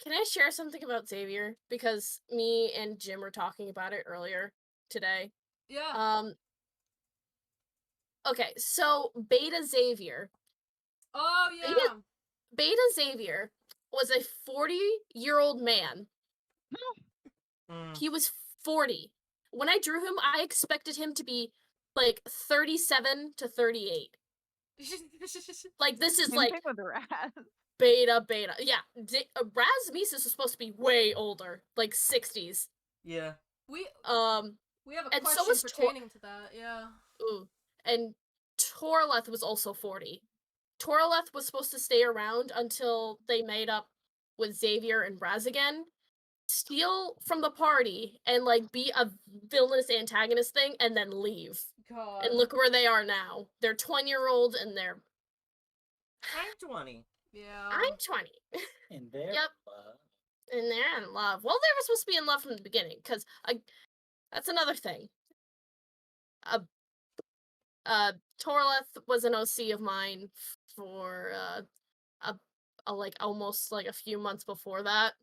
Can I share something about Xavier? Because me and Jim were talking about it earlier today. Yeah. Okay, so Beta Xavier. Oh, yeah. Beta Xavier was a 40-year-old man. He was 40. When I drew him, I expected him to be like 37 to 38. Like, this is like beta. Yeah, Rasmesis is supposed to be way older, like 60s. Yeah. We have a and question so was pertaining to that, yeah. Ooh. And Torleth was also 40. Torleth was supposed to stay around until they made up with Xavier and Raz again, steal from the party, and like be a villainous antagonist thing, and then leave. God. And look where they are now. They're 20-year-old, and they're... I'm 20. Yeah. I'm 20. And they're Yep. And they're in love. Well, they were supposed to be in love from the beginning, because that's another thing. Torleth was an OC of mine for like almost like a few months before that.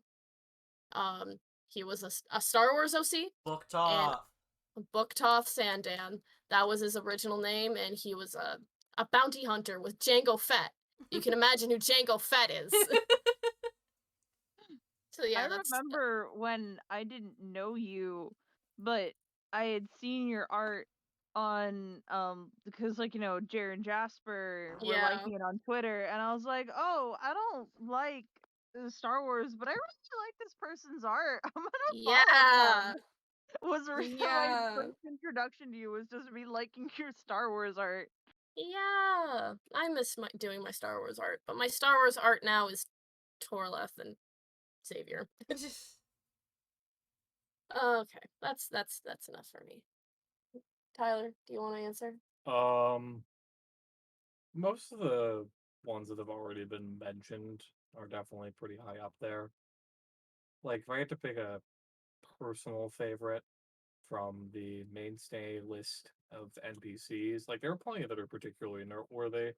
He was a Star Wars OC. Booktoth. And Booktoth Sandan. That was his original name, and he was a bounty hunter with Jango Fett. You can imagine who Jango Fett is. So yeah, I remember when I didn't know you, but I had seen your art on because like Jared and Jasper were liking it on Twitter, and I was like, oh, I don't like Star Wars, but I really like this person's art. I'm gonna follow them. Was my first introduction to you was just me liking your Star Wars art. Yeah, I miss doing my Star Wars art, but my Star Wars art now is Torleth and Xavier. Okay, that's enough for me. Tyler, do you want to answer? Most of the ones that have already been mentioned are definitely pretty high up there. Like, if I had to pick a personal favorite from the mainstay list of NPCs, like, there are plenty that are particularly noteworthy.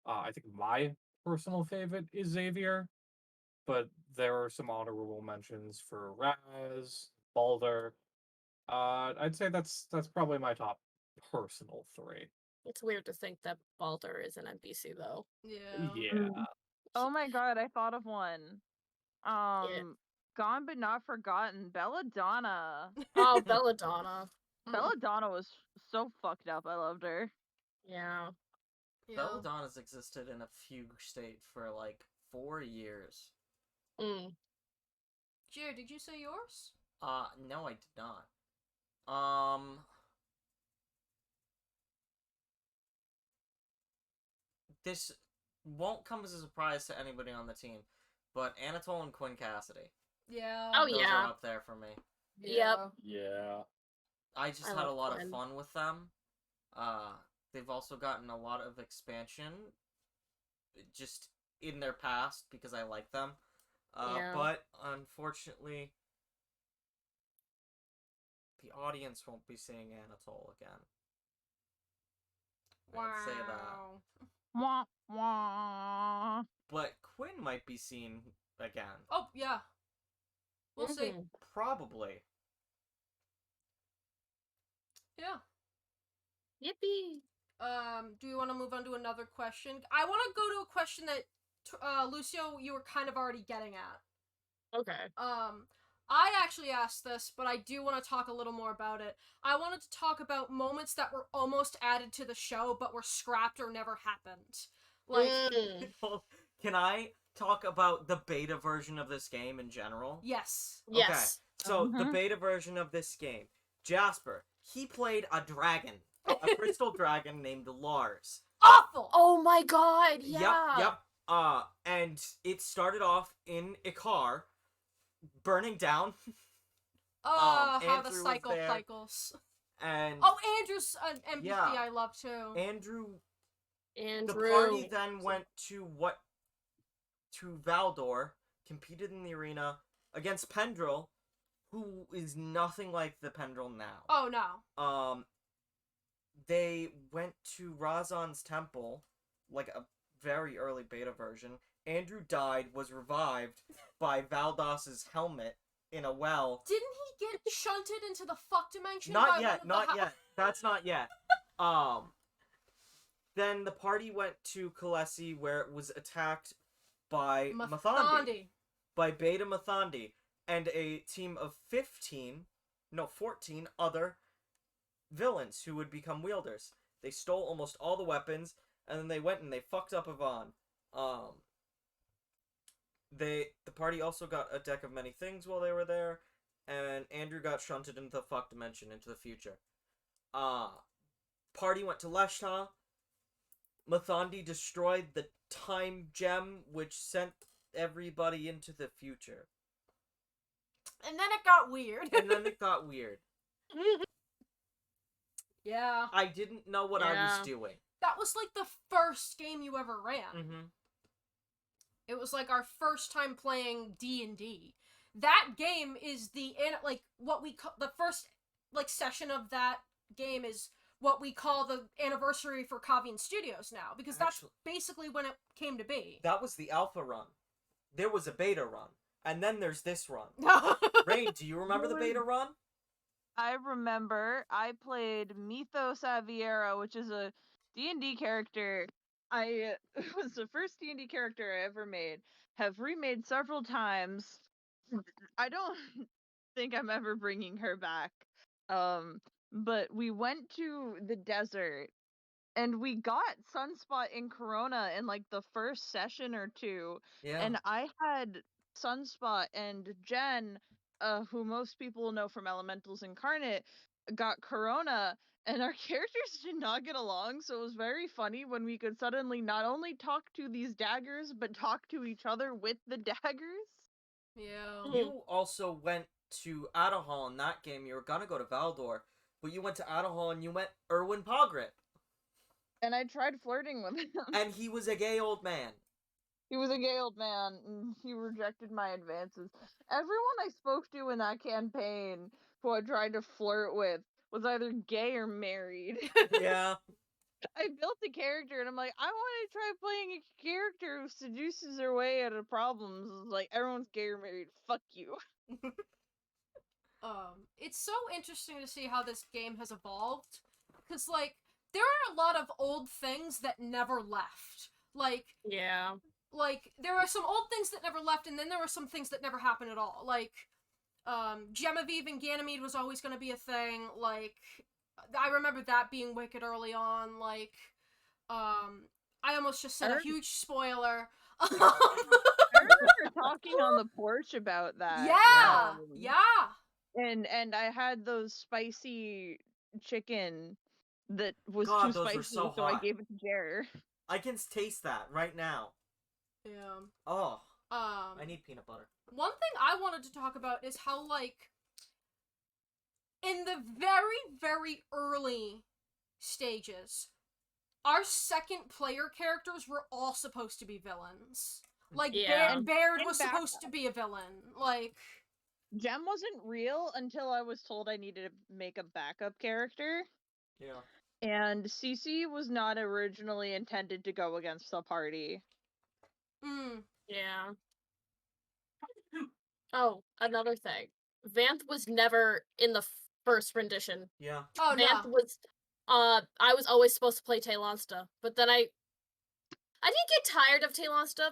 I think my personal favorite is Xavier, but there are some honorable mentions for Raz, Balder. I'd say that's probably my top personal 3. It's weird to think that Balder is an NPC, though. Yeah. Oh my god, I thought of one. Gone but not forgotten, Belladonna. Oh, Belladonna. Belladonna was so fucked up. I loved her. Yeah. Belladonna's existed in a fugue state for like 4 years. Jared, did you say yours? No, I did not. This won't come as a surprise to anybody on the team, but Anatole and Quinn Cassidy. Yeah. Oh, Those are up there for me. Yep. Yeah. I just had a lot of fun with them. They've also gotten a lot of expansion just in their past because I like them. But unfortunately, the audience won't be seeing Anatole again. I'd say that. Wah, wah. But Quinn might be seen again. Oh, yeah. We'll see. Probably. Yeah. Yippee. Do you want to move on to another question? I want to go to a question that, Lucio, you were kind of already getting at. Okay. I actually asked this, but I do want to talk a little more about it. I wanted to talk about moments that were almost added to the show, but were scrapped or never happened. Like, can I talk about the beta version of this game in general? Yes. Okay. Yes. So, the beta version of this game. Jasper, he played a dragon. A crystal dragon named Lars. Awful! Oh my god, yeah. Yep. And it started off in a car, burning down. How Andrew the was cycle there, cycles. And Andrew's an NPC yeah. I love too. Andrew. The party then went to Valdor, competed in the arena against Pendril, who is nothing like the Pendril now. Oh no. They went to Razan's temple, like a very early beta version. Andrew died, was revived by Valdos's helmet in a well. Didn't he get shunted into the fuck dimension? Not yet. That's not yet. Then the party went to Kalesi, where it was attacked by Mathandi. By Beta Mathandi. And a team of 14 other villains who would become wielders. They stole almost all the weapons, and then they went and they fucked up Yvonne. The party also got a deck of many things while they were there, and Andrew got shunted into the fuck dimension, into the future. Party went to Leshta. Mathandi destroyed the time gem, which sent everybody into the future. And then it got weird. Yeah. I didn't know what I was doing. That was like the first game you ever ran. Mm-hmm. It was like our first time playing D&D. that game is what we call the first session of that game is what we call the anniversary for Cavian Studios now, because that's basically when it came to be. That was the alpha run. There was a beta run, and then there's this run. Rayne, do you remember the beta run? I remember. I played Mythos Aviera, which is a D&D character. It was the first D&D character I ever made. Have remade several times. I don't think I'm ever bringing her back. But we went to the desert and we got Sunspot in Corona in like the first session or two. Yeah. And I had Sunspot and Jen, who most people know from Elementals Incarnate, got Corona, and our characters did not get along, so it was very funny when we could suddenly not only talk to these daggers, but talk to each other with the daggers. Yeah. You also went to Adahal in that game. You were gonna go to Valdor, but you went to Adahal and you met Erwin Pogrit. And I tried flirting with him. And he was a gay old man. He was a gay old man, and he rejected my advances. Everyone I spoke to in that campaign who I tried to flirt with was either gay or married. Yeah. I built a character, and I'm like, I want to try playing a character who seduces their way out of problems. It's like, everyone's gay or married. Fuck you. It's so interesting to see how this game has evolved. Because, like, there are a lot of old things that never left. Like, yeah. Like, there are some old things that never left, and then there were some things that never happened at all. Like, Genevieve and Ganymede was always going to be a thing. Like, I remember that being wicked early on. Like, I almost just said a huge spoiler. I remember talking on the porch about that. Yeah, yeah. And I had those spicy chicken that was God, too those spicy, were so so I hot. gave it to Jer. I can taste that right now. Yeah. Oh. I need peanut butter. One thing I wanted to talk about is how, like, in the very, very early stages, our second player characters were all supposed to be villains. Like, Baird was supposed to be a villain. Like, Gem wasn't real until I was told I needed to make a backup character. Yeah. And Cece was not originally intended to go against the party. Yeah. Oh, another thing. Vanth was never in the first rendition. Yeah. Oh, Vanth was, I was always supposed to play Taylonsta, but then I didn't get tired of Taylonsta.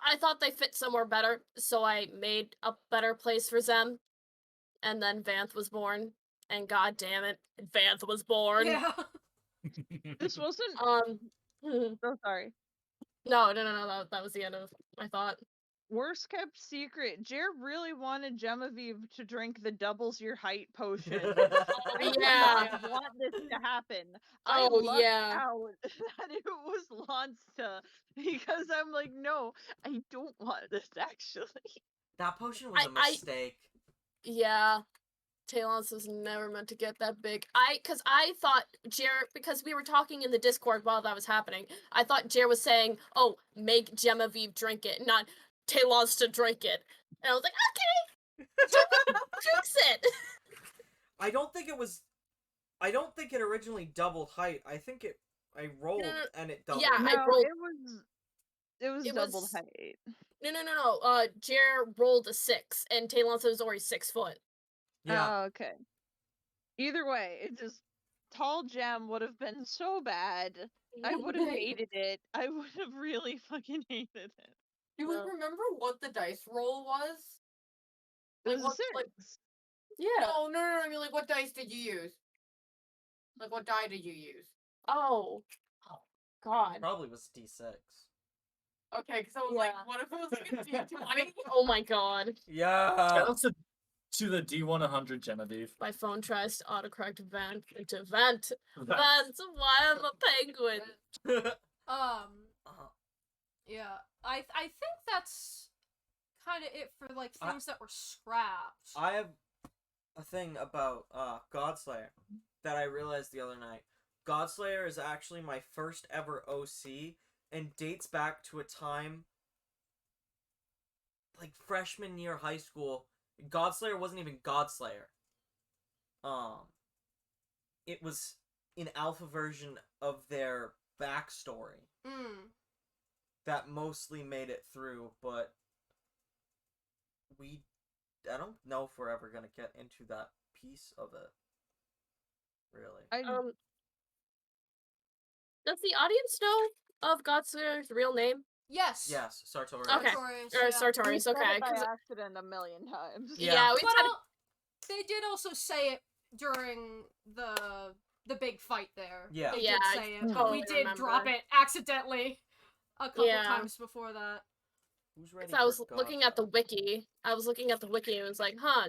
I thought they fit somewhere better, so I made a better place for Zem. And then Vanth was born, and god damn it, Vanth was born. Yeah. This wasn't... Oh, sorry. No, that was the end of my thought. Worst kept secret. Jer really wanted Genevieve to drink the doubles your height potion. Yeah. I want this to happen. Oh, I lucked yeah. out that it was Lonsta, because I'm like, no, I don't want this, actually. That potion was a mistake. Yeah. Talons was never meant to get that big. Because I thought because we were talking in the Discord while that was happening, I thought Jer was saying, oh, make Genevieve drink it, not Talons to drink it. And I was like, okay! Drinks it! I don't think it originally doubled height. I think I rolled and it doubled. Yeah, No, I rolled. It was doubled height. No. Jer rolled a 6, and Talons was already 6 foot. Yeah. Oh, okay. Either way, it just... Tall Gem would have been so bad. I would have hated it. I would have really fucking hated it. Do you remember what the dice roll was? It was a what, 6. Yeah. No. I mean, like, what dice did you use? Like, what die did you use? Oh. God. Probably was D6. Okay, because I was like, what if it was like a D20? Oh my god. Yeah. To the D100 Genevieve. My phone tries to autocorrect Vent into Vent. Vent, why am a penguin? Yeah. I think that's kind of it for, like, things that were scrapped. I have a thing about Godslayer that I realized the other night. Godslayer is actually my first ever OC and dates back to a time like freshman year high school Godslayer wasn't even Godslayer. It was an alpha version of their backstory that mostly made it through, but I don't know if we're ever gonna get into that piece of it. Really. Does the audience know of Godslayer's real name? Yes. Yes, Sartorius. Okay. Sartorius, Or yeah. Sartorius, We said okay. it by 'cause- accident a million times. Yeah, we've had they did also say it during the big fight there. Yeah. They Yeah, did I say it, but totally we did drop remember. it accidentally a couple Yeah. times before that. Who's ready? So I was looking at the wiki. And it was like, huh,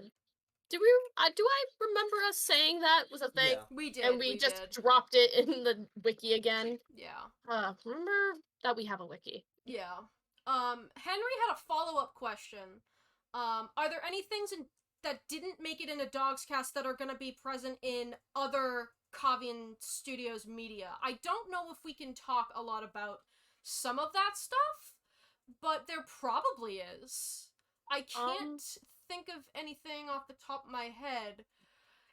do I remember us saying that was a thing? Yeah. We did. And we just did. dropped it in the wiki again. Yeah. Remember that we have a wiki. Yeah. Henry had a follow-up question. Are there any things that didn't make it into DoGsCast that are going to be present in other Cavian Studios media? I don't know if we can talk a lot about some of that stuff, but there probably is. I can't think of anything off the top of my head.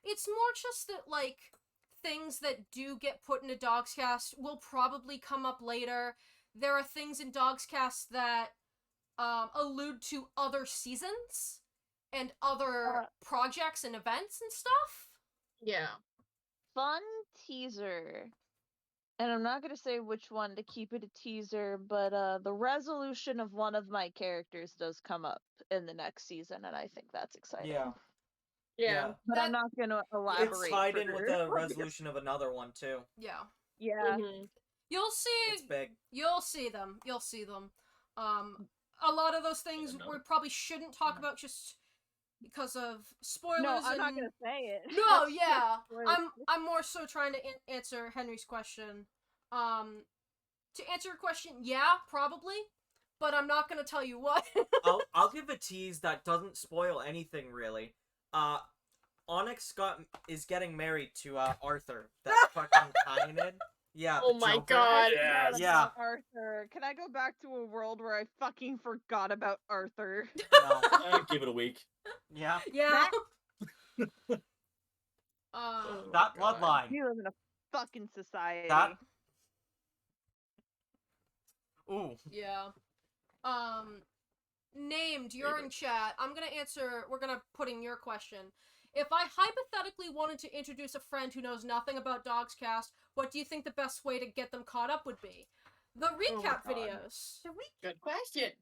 It's more just that, like, things that do get put into DoGsCast will probably come up later. There are things in DoGsCast that allude to other seasons and other projects and events and stuff. Yeah. Fun teaser. And I'm not going to say which one to keep it a teaser, but the resolution of one of my characters does come up in the next season, and I think that's exciting. Yeah. Yeah. But I'm not going to elaborate. It's tied in with the further. resolution of another one too. Yeah. Yeah. You'll see. It's big. You'll see them. You'll see them. A lot of those things we probably shouldn't talk about just because of spoilers. No, I'm not and- going to say it. No, yeah. Right. I'm more so trying to answer Henry's question. To answer your question, yeah, probably, but I'm not gonna tell you what. I'll give a tease that doesn't spoil anything really. Onyx is getting married to Arthur. That fucking Kyanid. Yeah. Oh the my Joker. god. Yeah. Arthur. Can I go back to a world where I fucking forgot about Arthur? No. Give it a week. Yeah. Yeah. That bloodline. You live in a fucking society. That. Ooh. Yeah. Named, you're in chat. I'm gonna answer. We're gonna put in your question. If I hypothetically wanted to introduce a friend who knows nothing about DoGsCast, what do you think the best way to get them caught up would be? The recap videos. Good question.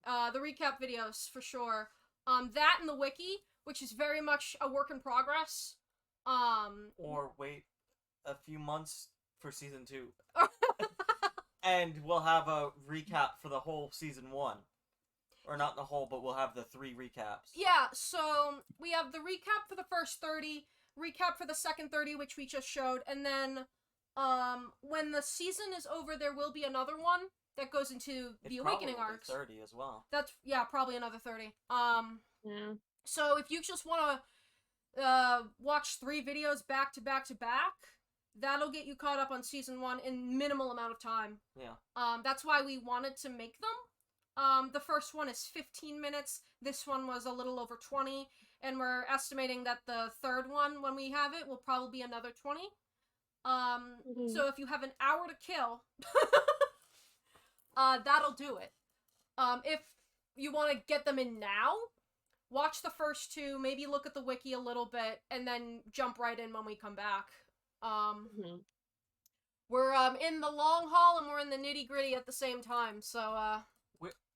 The recap videos for sure. That and the wiki, which is very much a work in progress. Or wait a few months for season 2. And we'll have a recap for the whole season 1. Or not the whole, but we'll have the 3 recaps. Yeah, so we have the recap for the first 30, recap for the second 30, which we just showed, and then when the season is over, there will be another one that goes into the Awakening arcs. 30 as well. That's, yeah, probably another 30. Yeah. So if you just want to watch 3 videos back to back to back, that'll get you caught up on season 1 in minimal amount of time. Yeah. That's why we wanted to make them. The first one is 15 minutes. This one was a little over 20. And we're estimating that the third one, when we have it, will probably be another 20. So if you have an hour to kill, that'll do it. If you want to get them in now, watch the first 2, maybe look at the wiki a little bit, and then jump right in when we come back. We're in the long haul and we're in the nitty-gritty at the same time, so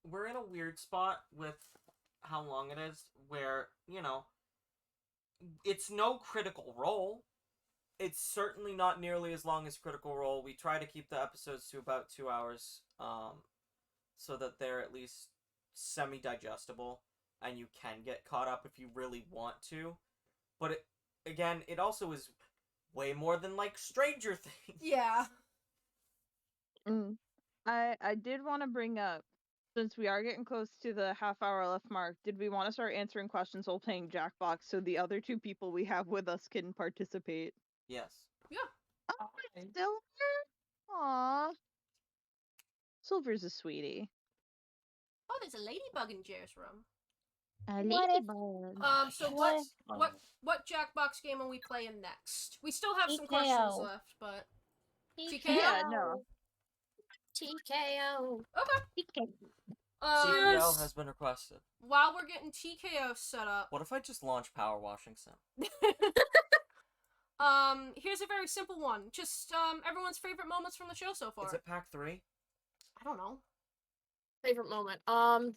We're in a weird spot with how long it is, where, you know, it's no Critical Role. It's certainly not nearly as long as Critical Role. We try to keep the episodes to about 2 hours, so that they're at least semi-digestible, and you can get caught up if you really want to. But, it also is way more than, like, Stranger Things. Yeah. I did want to bring up, since we are getting close to the half-hour left mark, did we want to start answering questions while playing Jackbox so the other 2 people we have with us can participate? Yes. Yeah. Oh, Silver? Aww. Silver's a sweetie. Oh, there's a ladybug in Jer's room. So what Jackbox game are we playing next? We still have some questions left, but TKO. Yeah, no. TKO. Okay. CDL has been requested. While we're getting TKO set up. What if I just launch Power Washing Sim? Here's a very simple one. Just everyone's favorite moments from the show so far. Is it pack 3? I don't know. Favorite moment. I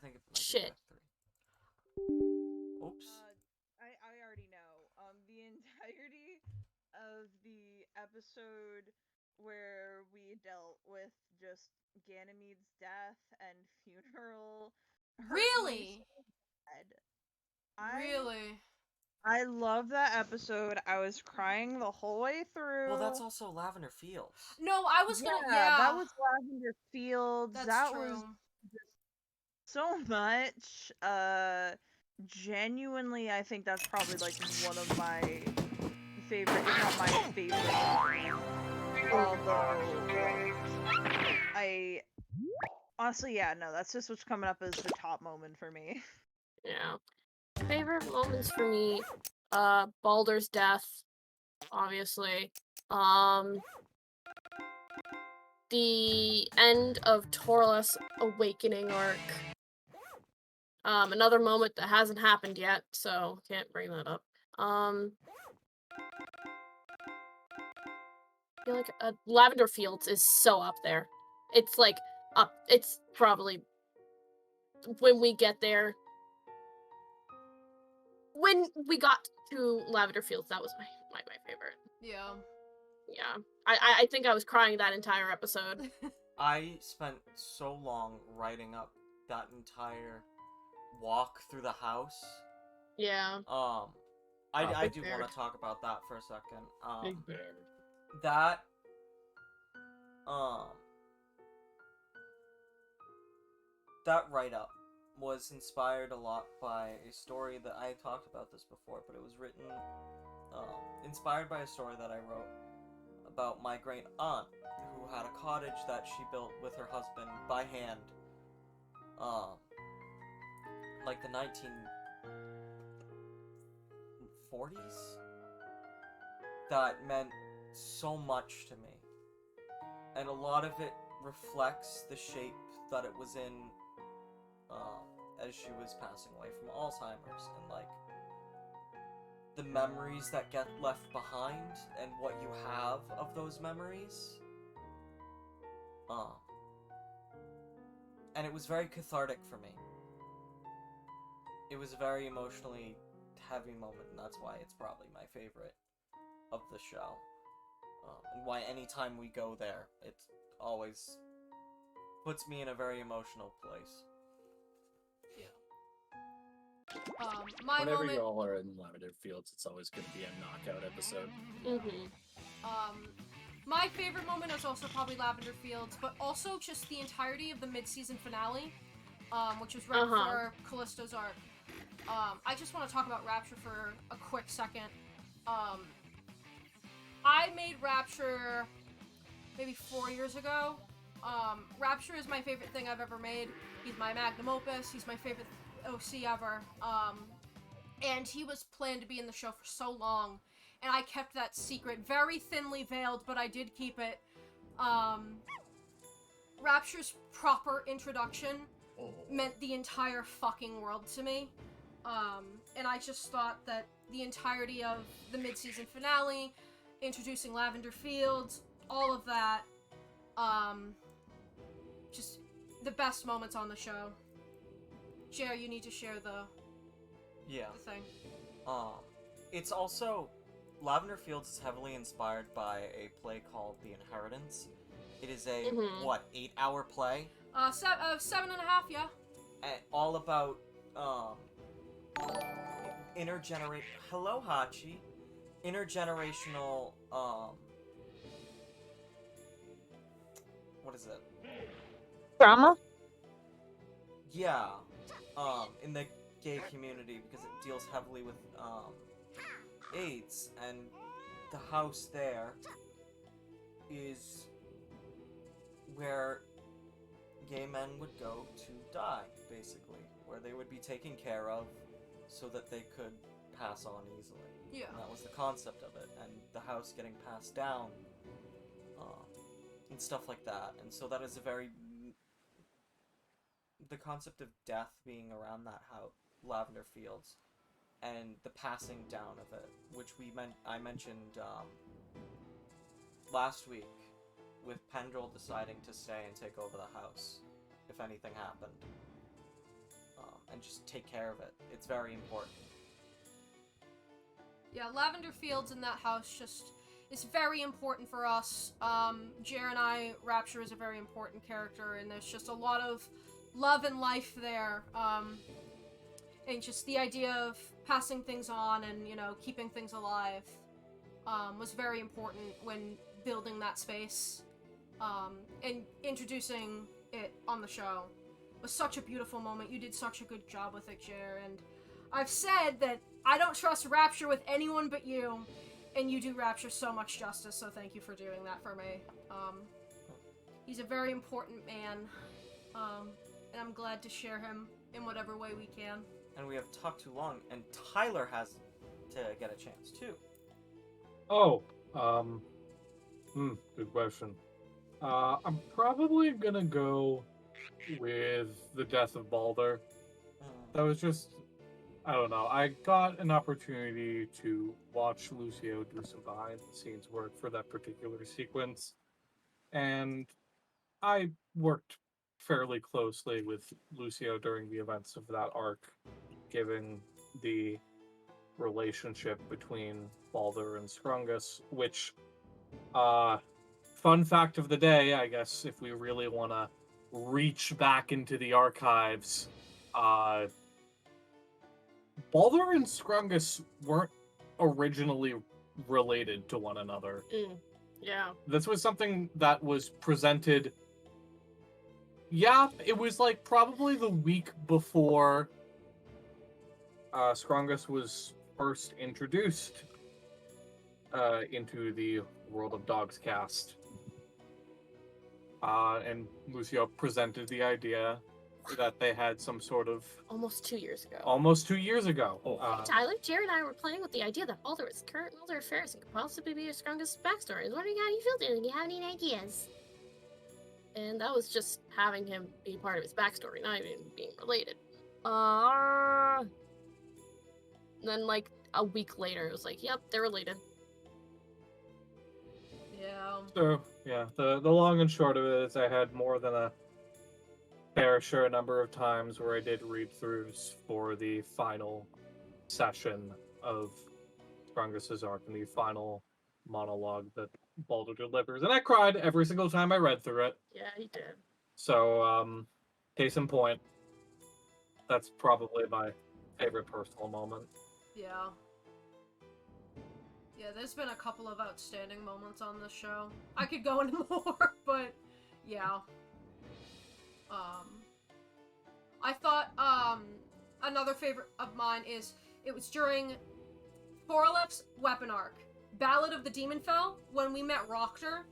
think it's shit. Oops. I already know. The entirety of the episode where we dealt with just Ganymede's death and funeral. Really? Really? I love that episode. I was crying the whole way through. Well, that's also Lavender Fields. No, I was gonna. Yeah, that was Lavender Fields. That's that true. was just so much. Genuinely, I think that's probably like one of my favorite, if not my favorite. Although, I honestly, yeah, no, that's just what's coming up as the top moment for me. Yeah. Favorite moments for me, Baldur's death, obviously. The end of Torleth's awakening arc. Another moment that hasn't happened yet, so can't bring that up. I feel like Lavender Fields is so up there. It's like up. It's probably when we get there. When we got to Lavender Fields, that was my favorite. Yeah. Yeah. I think I was crying that entire episode. I spent so long writing up that entire walk through the house. Yeah. I do want to talk about that for a second. Big Bear. That that write-up was inspired a lot by a story that I talked about this before, but it was written inspired by a story that I wrote about my great aunt who had a cottage that she built with her husband by hand, like the 1940s. That meant so much to me, and a lot of it reflects the shape that it was in as she was passing away from Alzheimer's, and like the memories that get left behind and what you have of those memories. And it was very cathartic for me. It was a very emotionally heavy moment, and that's why it's probably my favorite of the show. And why anytime we go there, it always puts me in a very emotional place. Whenever y'all are in Lavender Fields, it's always going to be a knockout episode. My favorite moment is also probably Lavender Fields, but also just the entirety of the mid-season finale, which was right before Callisto's arc. I just want to talk about Rapture for a quick second. I made Rapture maybe 4 years ago. Rapture is my favorite thing I've ever made. He's my magnum opus. He's my favorite OC ever. And he was planned to be in the show for so long, and I kept that secret very thinly veiled, but I did keep it. Rapture's proper introduction meant the entire fucking world to me. And I just thought that the entirety of the mid-season finale, introducing Lavender Fields, all of that, just the best moments on the show. Jer, you need to share the thing. It's also, Lavender Fields is heavily inspired by a play called The Inheritance. It is a, 8-hour play? 7.5, yeah. All about, hello, Hachi. Intergenerational, what is it? Drama? Yeah. In the gay community, because it deals heavily with, AIDS, and the house there is where gay men would go to die, basically. where they would be taken care of so that they could pass on easily. Yeah. And that was the concept of it, and the house getting passed down, and stuff like that. And so that is a very... the concept of death being around that house, Lavender Fields, and the passing down of it, which I mentioned last week, with Pendrell deciding to stay and take over the house if anything happened, and just take care of it. It's very important. Yeah, Lavender Fields in that house just is very important for us. Jer and I, Rapture is a very important character, and there's just a lot of love and life there. And just the idea of passing things on and, you know, keeping things alive was very important when building that space. And introducing it on the show was such a beautiful moment. You did such a good job with it, Jer, and I've said that I don't trust Rapture with anyone but you, and you do Rapture so much justice, so thank you for doing that for me. He's a very important man, and I'm glad to share him in whatever way we can. And we have talked too long, and Tyler has to get a chance, too. Oh, good question. I'm probably gonna go with the death of Balder. That was just, I don't know, I got an opportunity to watch Lucio do some behind-the-scenes work for that particular sequence, and I worked fairly closely with Lucio during the events of that arc, given the relationship between Balder and Scrungus, which, fun fact of the day, I guess, if we really want to reach back into the archives, Balder and Scrungus weren't originally related to one another. Yeah. This was something that was presented... Yeah, it was like probably the week before Scrungus was first introduced into the world of DoGsCast. And Lucio presented the idea that they had some sort of... Almost 2 years ago. Almost 2 years ago. Tyler, Jared and I were playing with the idea that Balder was current Elder Affairs and could possibly be your strongest backstory. I was wondering how you feel doing. Do you have any ideas? And that was just having him be part of his backstory, not even being related. Then, like, a week later, it was like, yep, they're related. Yeah. So, yeah, the long and short of it is I had more than a fair share number of times where I did read-throughs for the final session of Strongest's arc and the final monologue that Balder delivers. And I cried every single time I read through it. Yeah, he did. So, case in point, that's probably my favorite personal moment. Yeah. Yeah, there's been a couple of outstanding moments on this show. I could go into more, but yeah. I thought, another favorite of mine is, it was during Toralef's weapon arc, Ballad of the Demon Fell, when we met Roctor.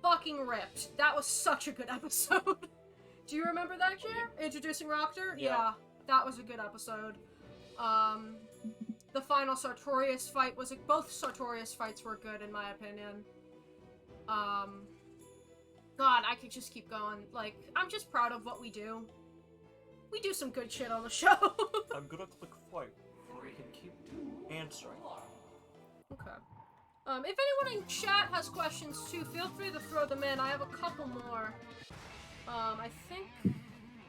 Fucking ripped. That was such a good episode. Do you remember that, Jer? Introducing Roctor? Yeah, that was a good episode. The final Sartorius fight was... both Sartorius fights were good, in my opinion. God, I could just keep going. Like, I'm just proud of what we do. We do some good shit on the show. I'm gonna click fight, or we can keep answering. Okay. If anyone in chat has questions too, feel free to throw them in. I have a couple more. I think...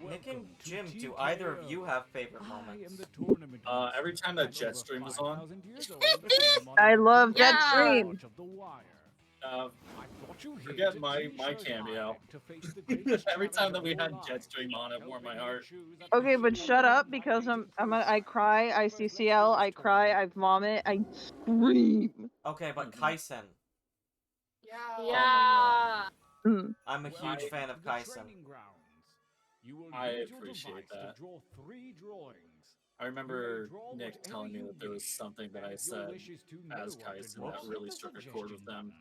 Nick and Jim, do either of you have favorite moments? Every time that Jetstream is on. I love Jetstream. Forget my cameo. Every time that we had Jetstream on, it warmed my heart. Okay, but shut up because I cry, I CCL, I cry, I vomit, I scream. Okay, but Kaisen. Yeah. I'm a huge fan of Kaisen. I appreciate that. I remember Nick telling me that there was something that I said as Kaisen that really struck a chord with them.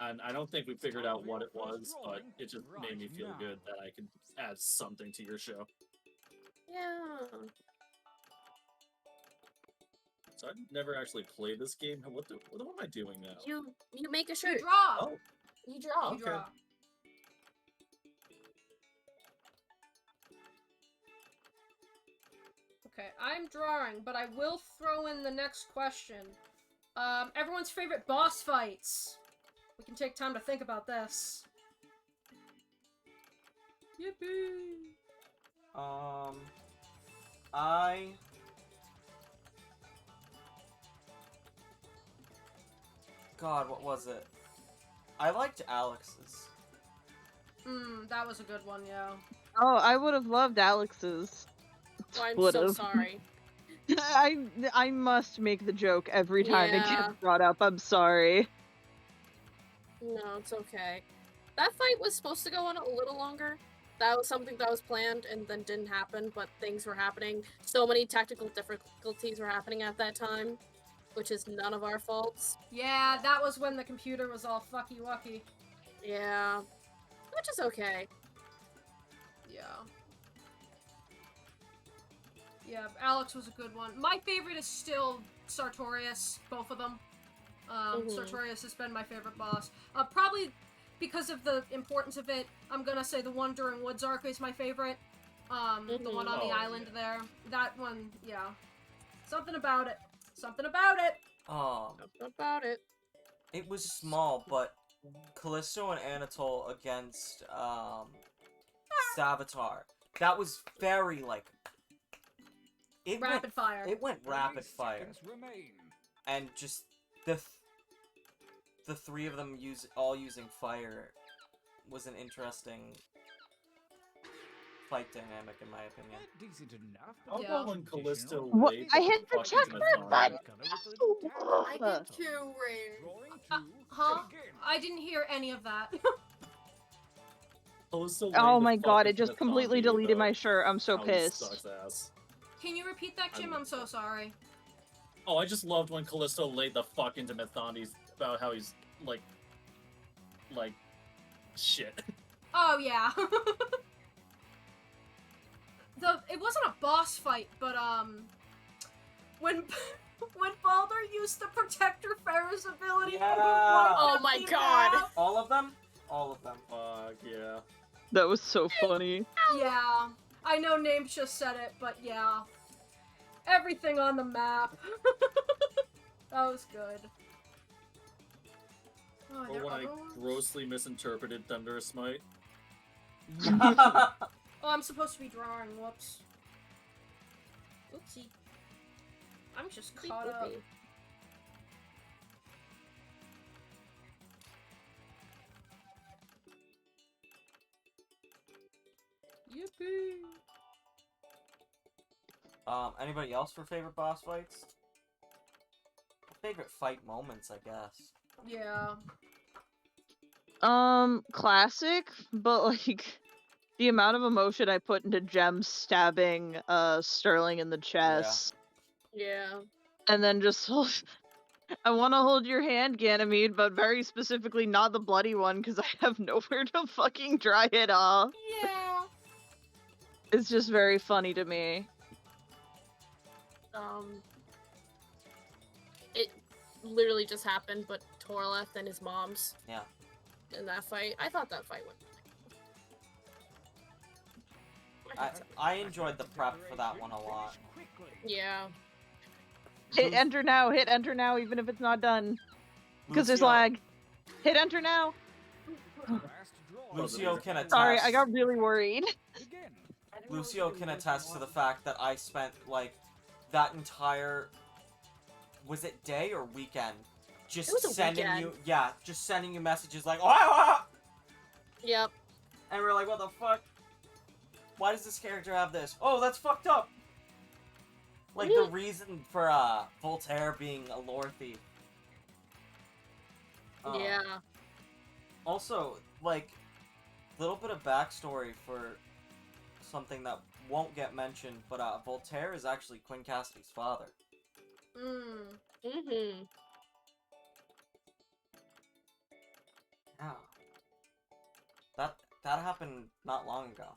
And I don't think we figured out what it was, but it just made me feel good that I could add something to your show. Yeah. So I've never actually played this game. What am I doing now? You make a shirt. You draw. Oh, You draw. You draw. Okay, I'm drawing, but I will throw in the next question. Everyone's favorite boss fights. We can take time to think about this. Yippee! God, what was it? I liked Alex's. That was a good one, yeah. Oh, I would have loved Alex's. Oh, I'm Would've. so sorry. I must make the joke every time it Yeah. gets brought up. I'm sorry. No, it's okay. That fight was supposed to go on a little longer. That was something that was planned and then didn't happen, but things were happening. So many technical difficulties were happening at that time, which is none of our faults. Yeah, that was when the computer was all fucky-wucky. Yeah. Which is okay. Yeah. Yeah, Alex was a good one. My favorite is still Sartorius, both of them. Sartorius has been my favorite boss. Probably because of the importance of it, I'm gonna say the one during Woods Arc is my favorite. The one on the island there. That one, yeah. Something about it. Something about it! Something about it. It was small, but Callisto and Anatole against, Savitar. That was very, like... Rapid fire. It went rapid fire. And just the three of them all using fire was an interesting fight dynamic, in my opinion. Decent enough. How about when Callisto What? laid I the hit the fucking check Madonna? button. I did too, Rayne. Huh? I didn't hear any of that. Callisto laid Oh the my god, it fucking just completely Madonna, deleted though. my shirt. I'm so How he pissed. sucks ass. Can you repeat that, Jim? I'm so sorry. Oh, I just loved when Callisto laid the fuck into Methondes about how he's like shit. Oh, yeah. It wasn't a boss fight, but, when Baldur used the Protector Ferris ability, Yeah. Oh my god. All of them? All of them. Fuck, yeah. That was so funny. Yeah. I know Names just said it, but yeah. Everything on the map. That was good. Oh, Or there when I other ones? grossly misinterpreted Thunderous Smite. Oh, I'm supposed to be drawing. Whoops. Oopsie. I'm just caught up. Yippee! Anybody else for favorite boss fights? Favorite fight moments, I guess. Yeah. Classic, but like the amount of emotion I put into Gem stabbing Sterling in the chest. Yeah. And then just I want to hold your hand, Ganymede, but very specifically not the bloody one because I have nowhere to fucking dry it off. Yeah. It's just very funny to me. It literally just happened, but Torleth and his mom's. Yeah. In that fight, I thought that fight went. I enjoyed the prep for that one a lot. Yeah. Hit enter now, even if it's not done. Because there's Lucio. lag. Hit enter now. Lucio can attest. Sorry, I got really worried. Lucio can attest to the fact that I spent, like, that entire... Was it day or weekend? Just It was a sending weekend. you... Yeah, just sending you messages like, ah! Yep. And we're like, what the fuck? Why does this character have this? Oh, that's fucked up! Like, the reason for, Voltaire being a lore thief. Yeah. Also, like, little bit of backstory for something that won't get mentioned, but Voltaire is actually Quinn Cassidy's father. Mm-hmm. Yeah. That happened not long ago.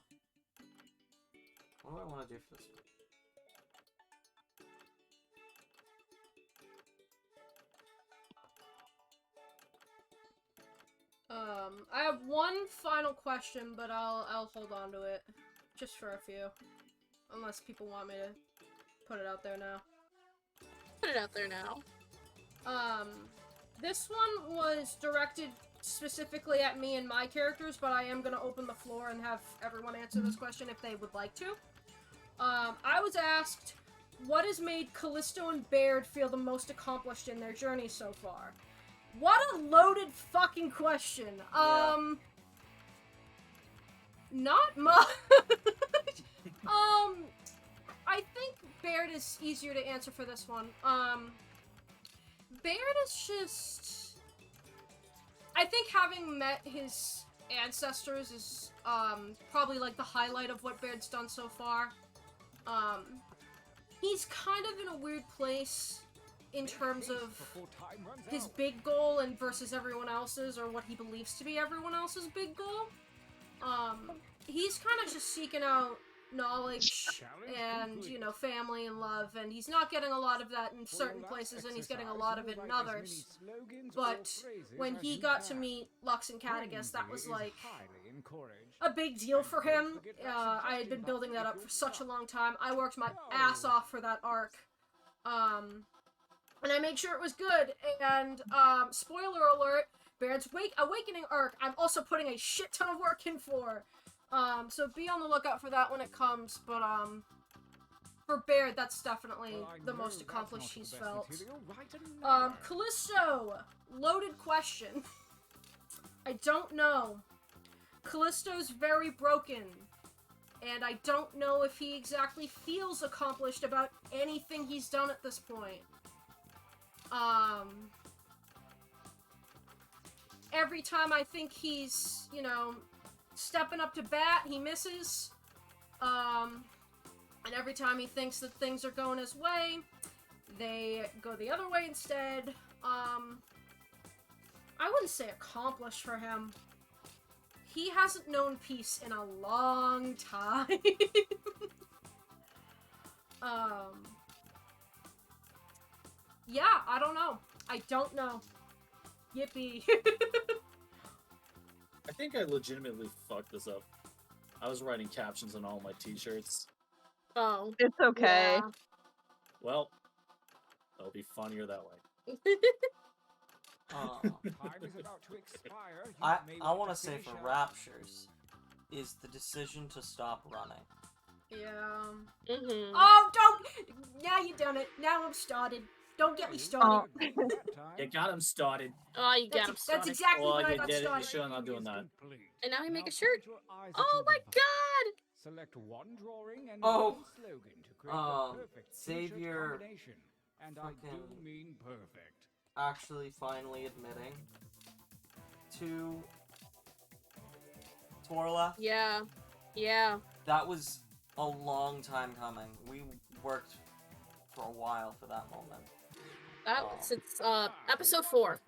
What do I want to do for this one? I have one final question, but I'll hold on to it. Just for a few. Unless people want me to put it out there now. Put it out there now. This one was directed specifically at me and my characters, but I am gonna open the floor and have everyone answer this question if they would like to. I was asked, what has made Callisto and Baird feel the most accomplished in their journey so far? What a loaded fucking question. Not much. I think Baird is easier to answer for this one. Baird is just... I think having met his ancestors is, probably, like, the highlight of what Baird's done so far. He's kind of in a weird place in terms of his big goal and versus everyone else's, or what he believes to be everyone else's big goal. He's kind of just seeking out knowledge and, you know, family and love, and he's not getting a lot of that in certain places, and he's getting a lot of it in others. But when he got to meet Lux and Catechus, that was, like, a big deal for him. I had been building that up for such a long time. I worked my ass off for that arc. And I made sure it was good, and, spoiler alert, Baird's Awakening arc, I'm also putting a shit ton of work in for. So be on the lookout for that when it comes, but, for Baird, that's definitely the most accomplished he's felt. Callisto! Loaded question. I don't know. Callisto's very broken, and I don't know if he exactly feels accomplished about anything he's done at this point. Every time I think he's, you know, stepping up to bat, he misses. And every time he thinks that things are going his way, they go the other way instead. I wouldn't say accomplished for him. He hasn't known peace in a long time. Yeah, I don't know. I don't know. Yippee. I think I legitimately fucked this up. I was writing captions on all my t-shirts. Oh. It's okay. Yeah. Well, it'll be funnier that way. I want to say for Raptures is the decision to stop running. Yeah. Mm-hmm. Oh, don't! Now you done it. Now I'm started. Don't get me started. You got him started. Oh, you got him started. That's exactly Well, when I you got did it. started. You sure not doing that. And now he make a shirt. Oh my god! Select one drawing and Oh. one slogan to create the perfect t-shirt Xavier combination. And I do mean perfect. Actually finally admitting to Torla. Yeah. Yeah. That was a long time coming. We worked for a while for that moment. That since episode 4.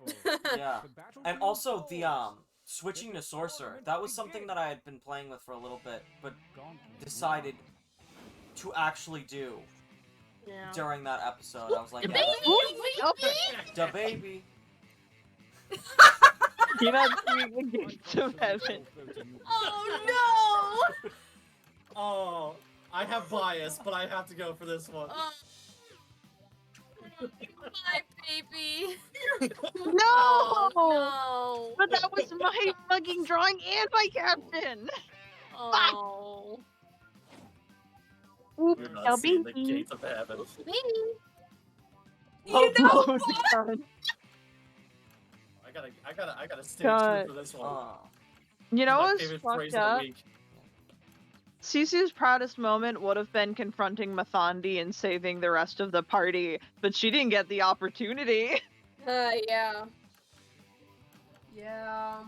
Yeah. And also the switching to sorcerer. That was something that I had been playing with for a little bit, but decided to actually do during that episode. I was like, The baby. You're not seeing the gates of heaven. Oh no! Oh, I have bias, but I have to go for this one. My baby. No! Oh, no! But that was my fucking drawing and my caption. Oh. Oops, You're not no seeing the baby. gates of heaven. Baby. You know Oh, what? God. I gotta stay God. true for this one. You know My what's favorite fucked phrase of the up? week. Cece's proudest moment would have been confronting Mathandi and saving the rest of the party, but she didn't get the opportunity. Yeah. Yeah.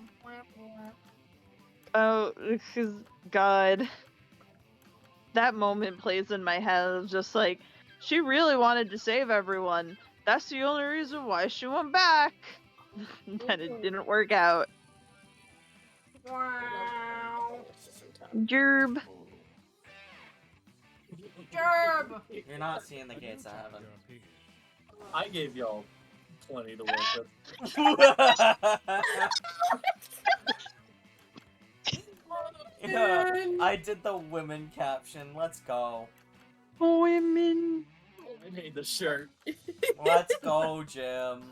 Oh, because, God. That moment plays in my head of just like, she really wanted to save everyone. That's the only reason why she went back. Then it didn't work out. Wow. Gerb. Gerb! You're not seeing the gates of heaven. I gave y'all plenty to work with. Yeah, I did the women caption. Let's go. Women. I made the shirt. Let's go, Jim.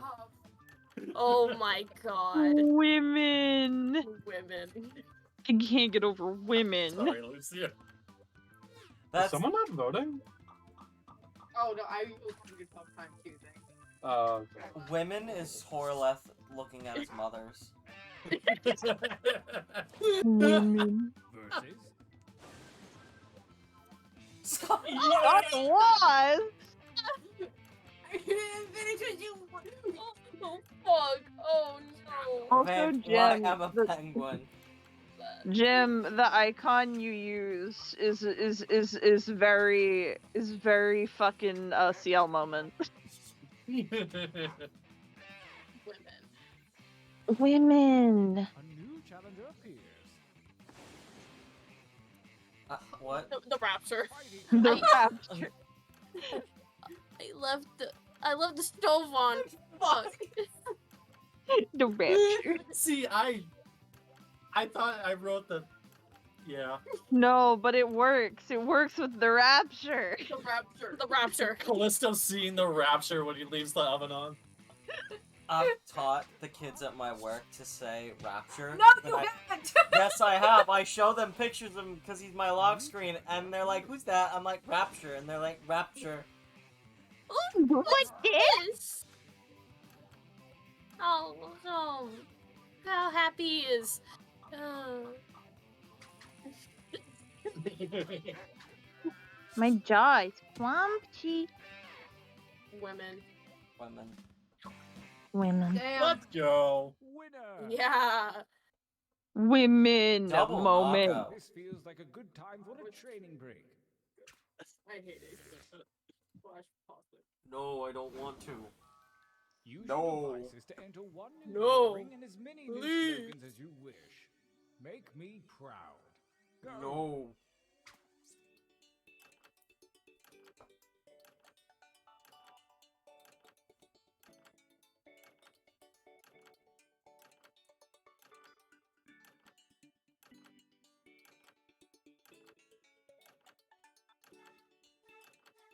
Oh my god. Women. Women. I can't get over women. Sorry, Lucio. Is someone not voting? Oh no, I was having a tough time too. Women is Horleth looking at his mothers. Women. Versus. Scott, was. Oh fuck! Oh no! Also, Man, Jim, why I'm a penguin. Jim, the icon you use is very fucking CL moment. Women. A new challenger appears. What? The rapture. The rapture. I left the stove on. Fuck. The rapture. See, I thought I wrote the. Yeah. No, but it works. It works with the rapture. The rapture. The rapture. Callisto seeing the rapture when he leaves the oven on. I've taught the kids at my work to say rapture. No, and you I- haven't! Yes, I have. I show them pictures of him because he's my lock screen, and they're like, "Who's that?" I'm like, "Rapture," and they're like, "Rapture." What's this? Oh, how happy he is. My jaw is clumpy. Women. Women. Damn. Let's go. Winner. Yeah. Women Double moment. knockout. This feels like a good time for a training break. I hate it. Flash positive. No, I don't want to. Use No. your devices to enter one new No. ring and as many new Please. slogans as you wish. Make me proud. Go. No.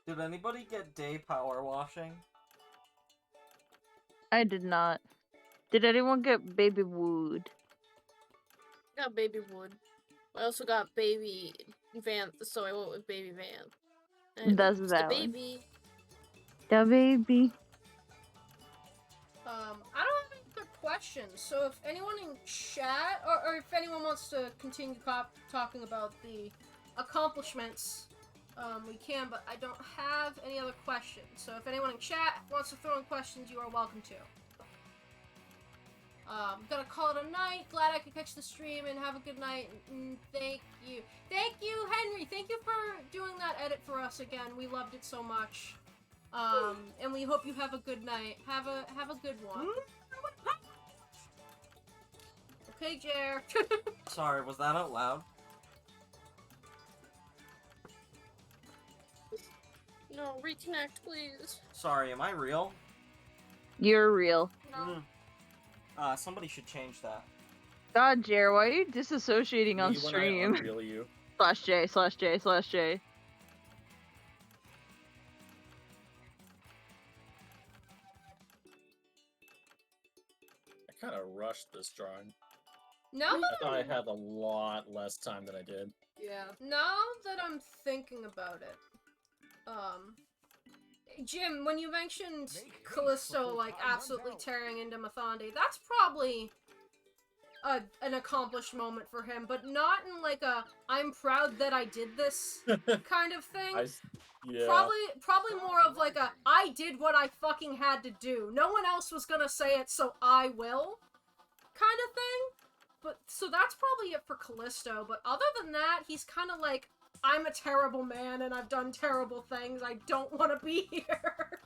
Did anybody get day power washing? I did not. Did anyone get baby wood? Got baby wood. I also got baby Van, so I went with baby Van. And That's it's valid. the baby. The baby. I don't have any other questions, so if anyone in chat, or if anyone wants to continue talking about the accomplishments, we can, but I don't have any other questions. So if anyone in chat wants to throw in questions, you are welcome to. Gonna call it a night. Glad I could catch the stream and have a good night. And thank you. Thank you, Henry. Thank you for doing that edit for us again. We loved it so much. And we hope you have a good night. Have a good one. Okay, Jer. Sorry, was that out loud? No, reconnect, please. Sorry, am I real? You're real. No. Somebody should change that. God, Jer, why are you disassociating on Me when I stream? unreal you. /J/J/J. I kind of rushed this drawing. Now I that thought I had a lot less time than I did. Yeah. Now that I'm thinking about it, Jim, when you mentioned Callisto like absolutely tearing into Mathande, that's probably an accomplished moment for him, but not in like a "I'm proud that I did this" kind of thing. Yeah. Probably more of like a "I did what I fucking had to do. No one else was gonna say it, so I will" kind of thing. But so that's probably it for Callisto. But other than that, he's kind of like, "I'm a terrible man and I've done terrible things. I don't want to be here."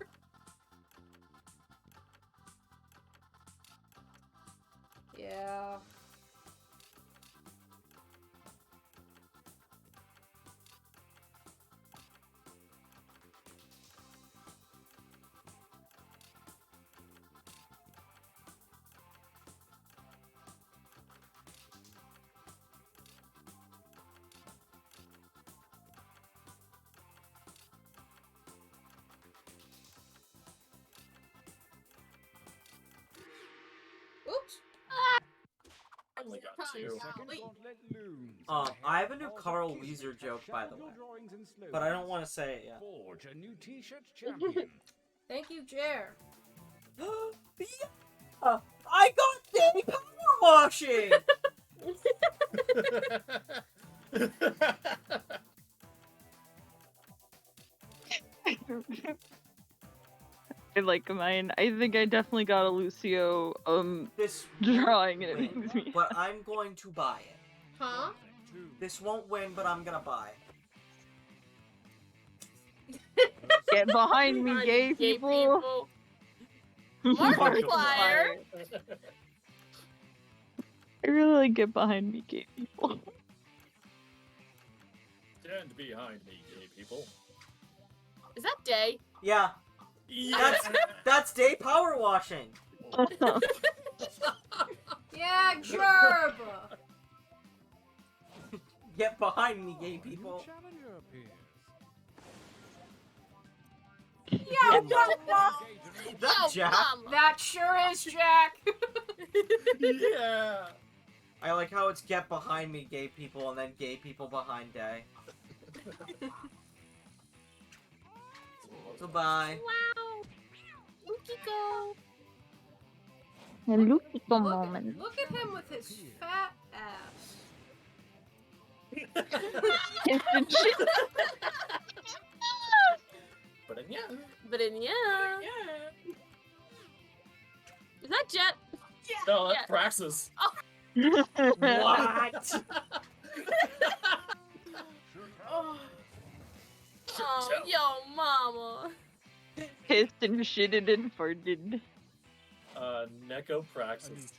Yeah. only got 2. I have a new Carl Weezer joke, by the way, but I don't want to say it yet. Forge a new T-shirt champion. Thank you, Jer. I got day power washing! I like mine. I think I definitely got a Lucio drawing and it makes me. But I'm going to buy it. Huh? This won't win, but I'm gonna buy it. Get behind me, gay people! Markiplier! I really like get behind me, gay people. Stand behind me, gay people. Is that Day? Yeah. That's day power washing. Yeah, Gerb! Get behind me, gay people. Yeah, That's Jack. That sure is Jack. Yeah. I like how it's get behind me, gay people, and then gay people behind day. Goodbye. Wow. Lukiko. A Lukiko moment. Look at him with his fat ass. But in yeah. Is that Jet? No, that's Praxis. Oh. What? Oh, yo, mama. Pissed and shitted and farted. Neko Praxis.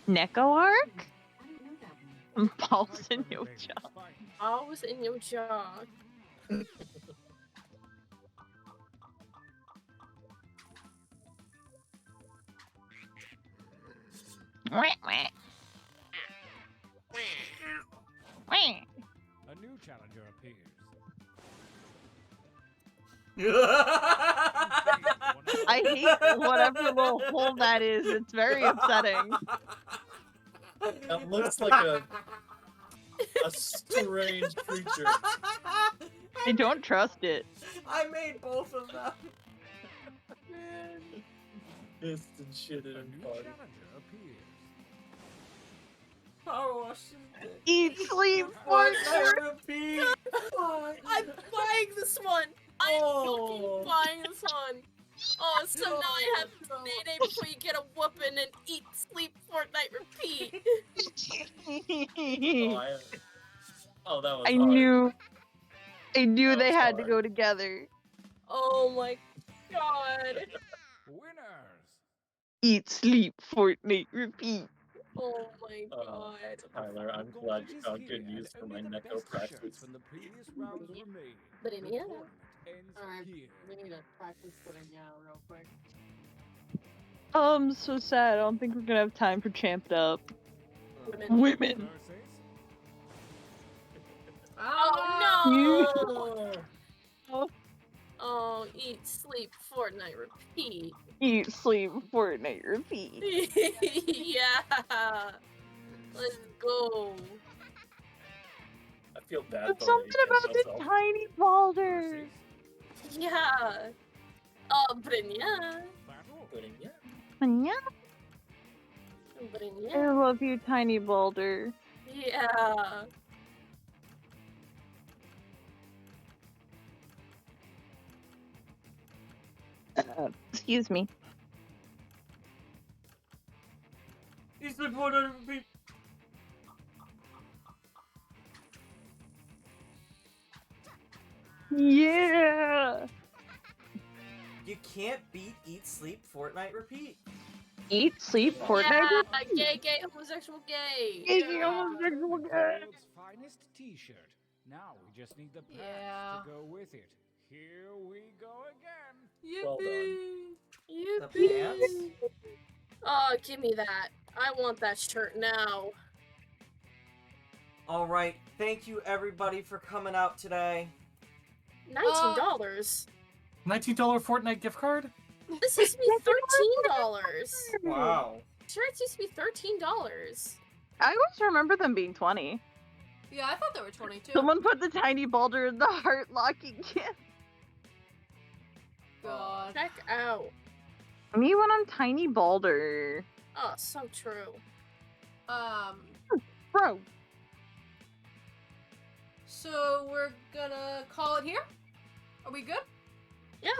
Neko arc? Balls in your jaw. Balls in your jaw. A new challenger appears. I hate whatever little hole that is. It's very upsetting. That looks like a strange creature. I don't trust it. I made both of them. Pissed and shitted and farted. Power wash. Eat, sleep, Fortnite, repeat. I'm buying this one. I'm fucking buying this one. Oh, so now I have Nene before you get a whooping and eat, sleep, Fortnite, repeat. Oh, that was I hard. knew they had to go together. Oh my god. Winners. Eat, sleep, Fortnite, repeat. Oh my god. Tyler, I'm glad you got good use for my Neko Praxis. When the previous rounds were made. But in yeah. Alright, we need to practice putting yeah real quick. So sad. I don't think we're gonna have time for Champed Up. Women. Oh no! Oh, eat, sleep, Fortnite, repeat. Eat, sleep, Fortnite, repeat. Yeah. Let's go. I feel bad. There's something about the tiny boulder. Yeah. Brynja. Yeah. Brynja. I love you, tiny boulder. Yeah. Excuse me. He's the one to repeat. Yeah. You can't beat Eat, Sleep, Fortnite, Repeat. Eat, sleep, Fortnite. Yeah, gay, homosexual, gay. Gay, homosexual, gay. World's finest T-shirt. Now we just need the patch to go with it. Here we go again. Well done. Yippee. Oh, give me that. I want that shirt now. Alright, thank you everybody for coming out today. $19. $19 Fortnite gift card? This is me $13. Wow. Shirts used to be $13. I always remember them being 20. Yeah, I thought they were 22. Someone put the tiny boulder in the heart locking gift. God. Check out. Me when I'm tiny boulder. Oh, so true. Bro. So we're gonna call it here? Are we good? Yeah.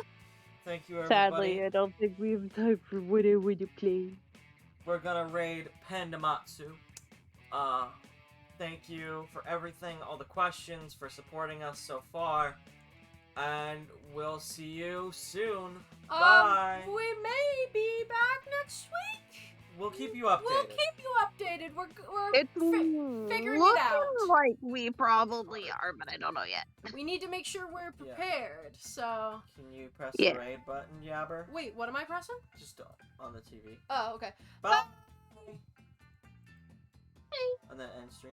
Thank you, everybody. Sadly, I don't think we have time for whatever to play. We're gonna raid Pandamatsu. Thank you for everything, all the questions, for supporting us so far. And we'll see you soon. Bye. We may be back next week. We'll keep you updated. We'll keep you updated. We're It's figuring it looking out. like we probably are, but I don't know yet. We need to make sure we're prepared. So. Can you press Yeah. the raid button, Jabber? Wait, what am I pressing? Just on the TV. Oh, okay. Bye. And then end stream.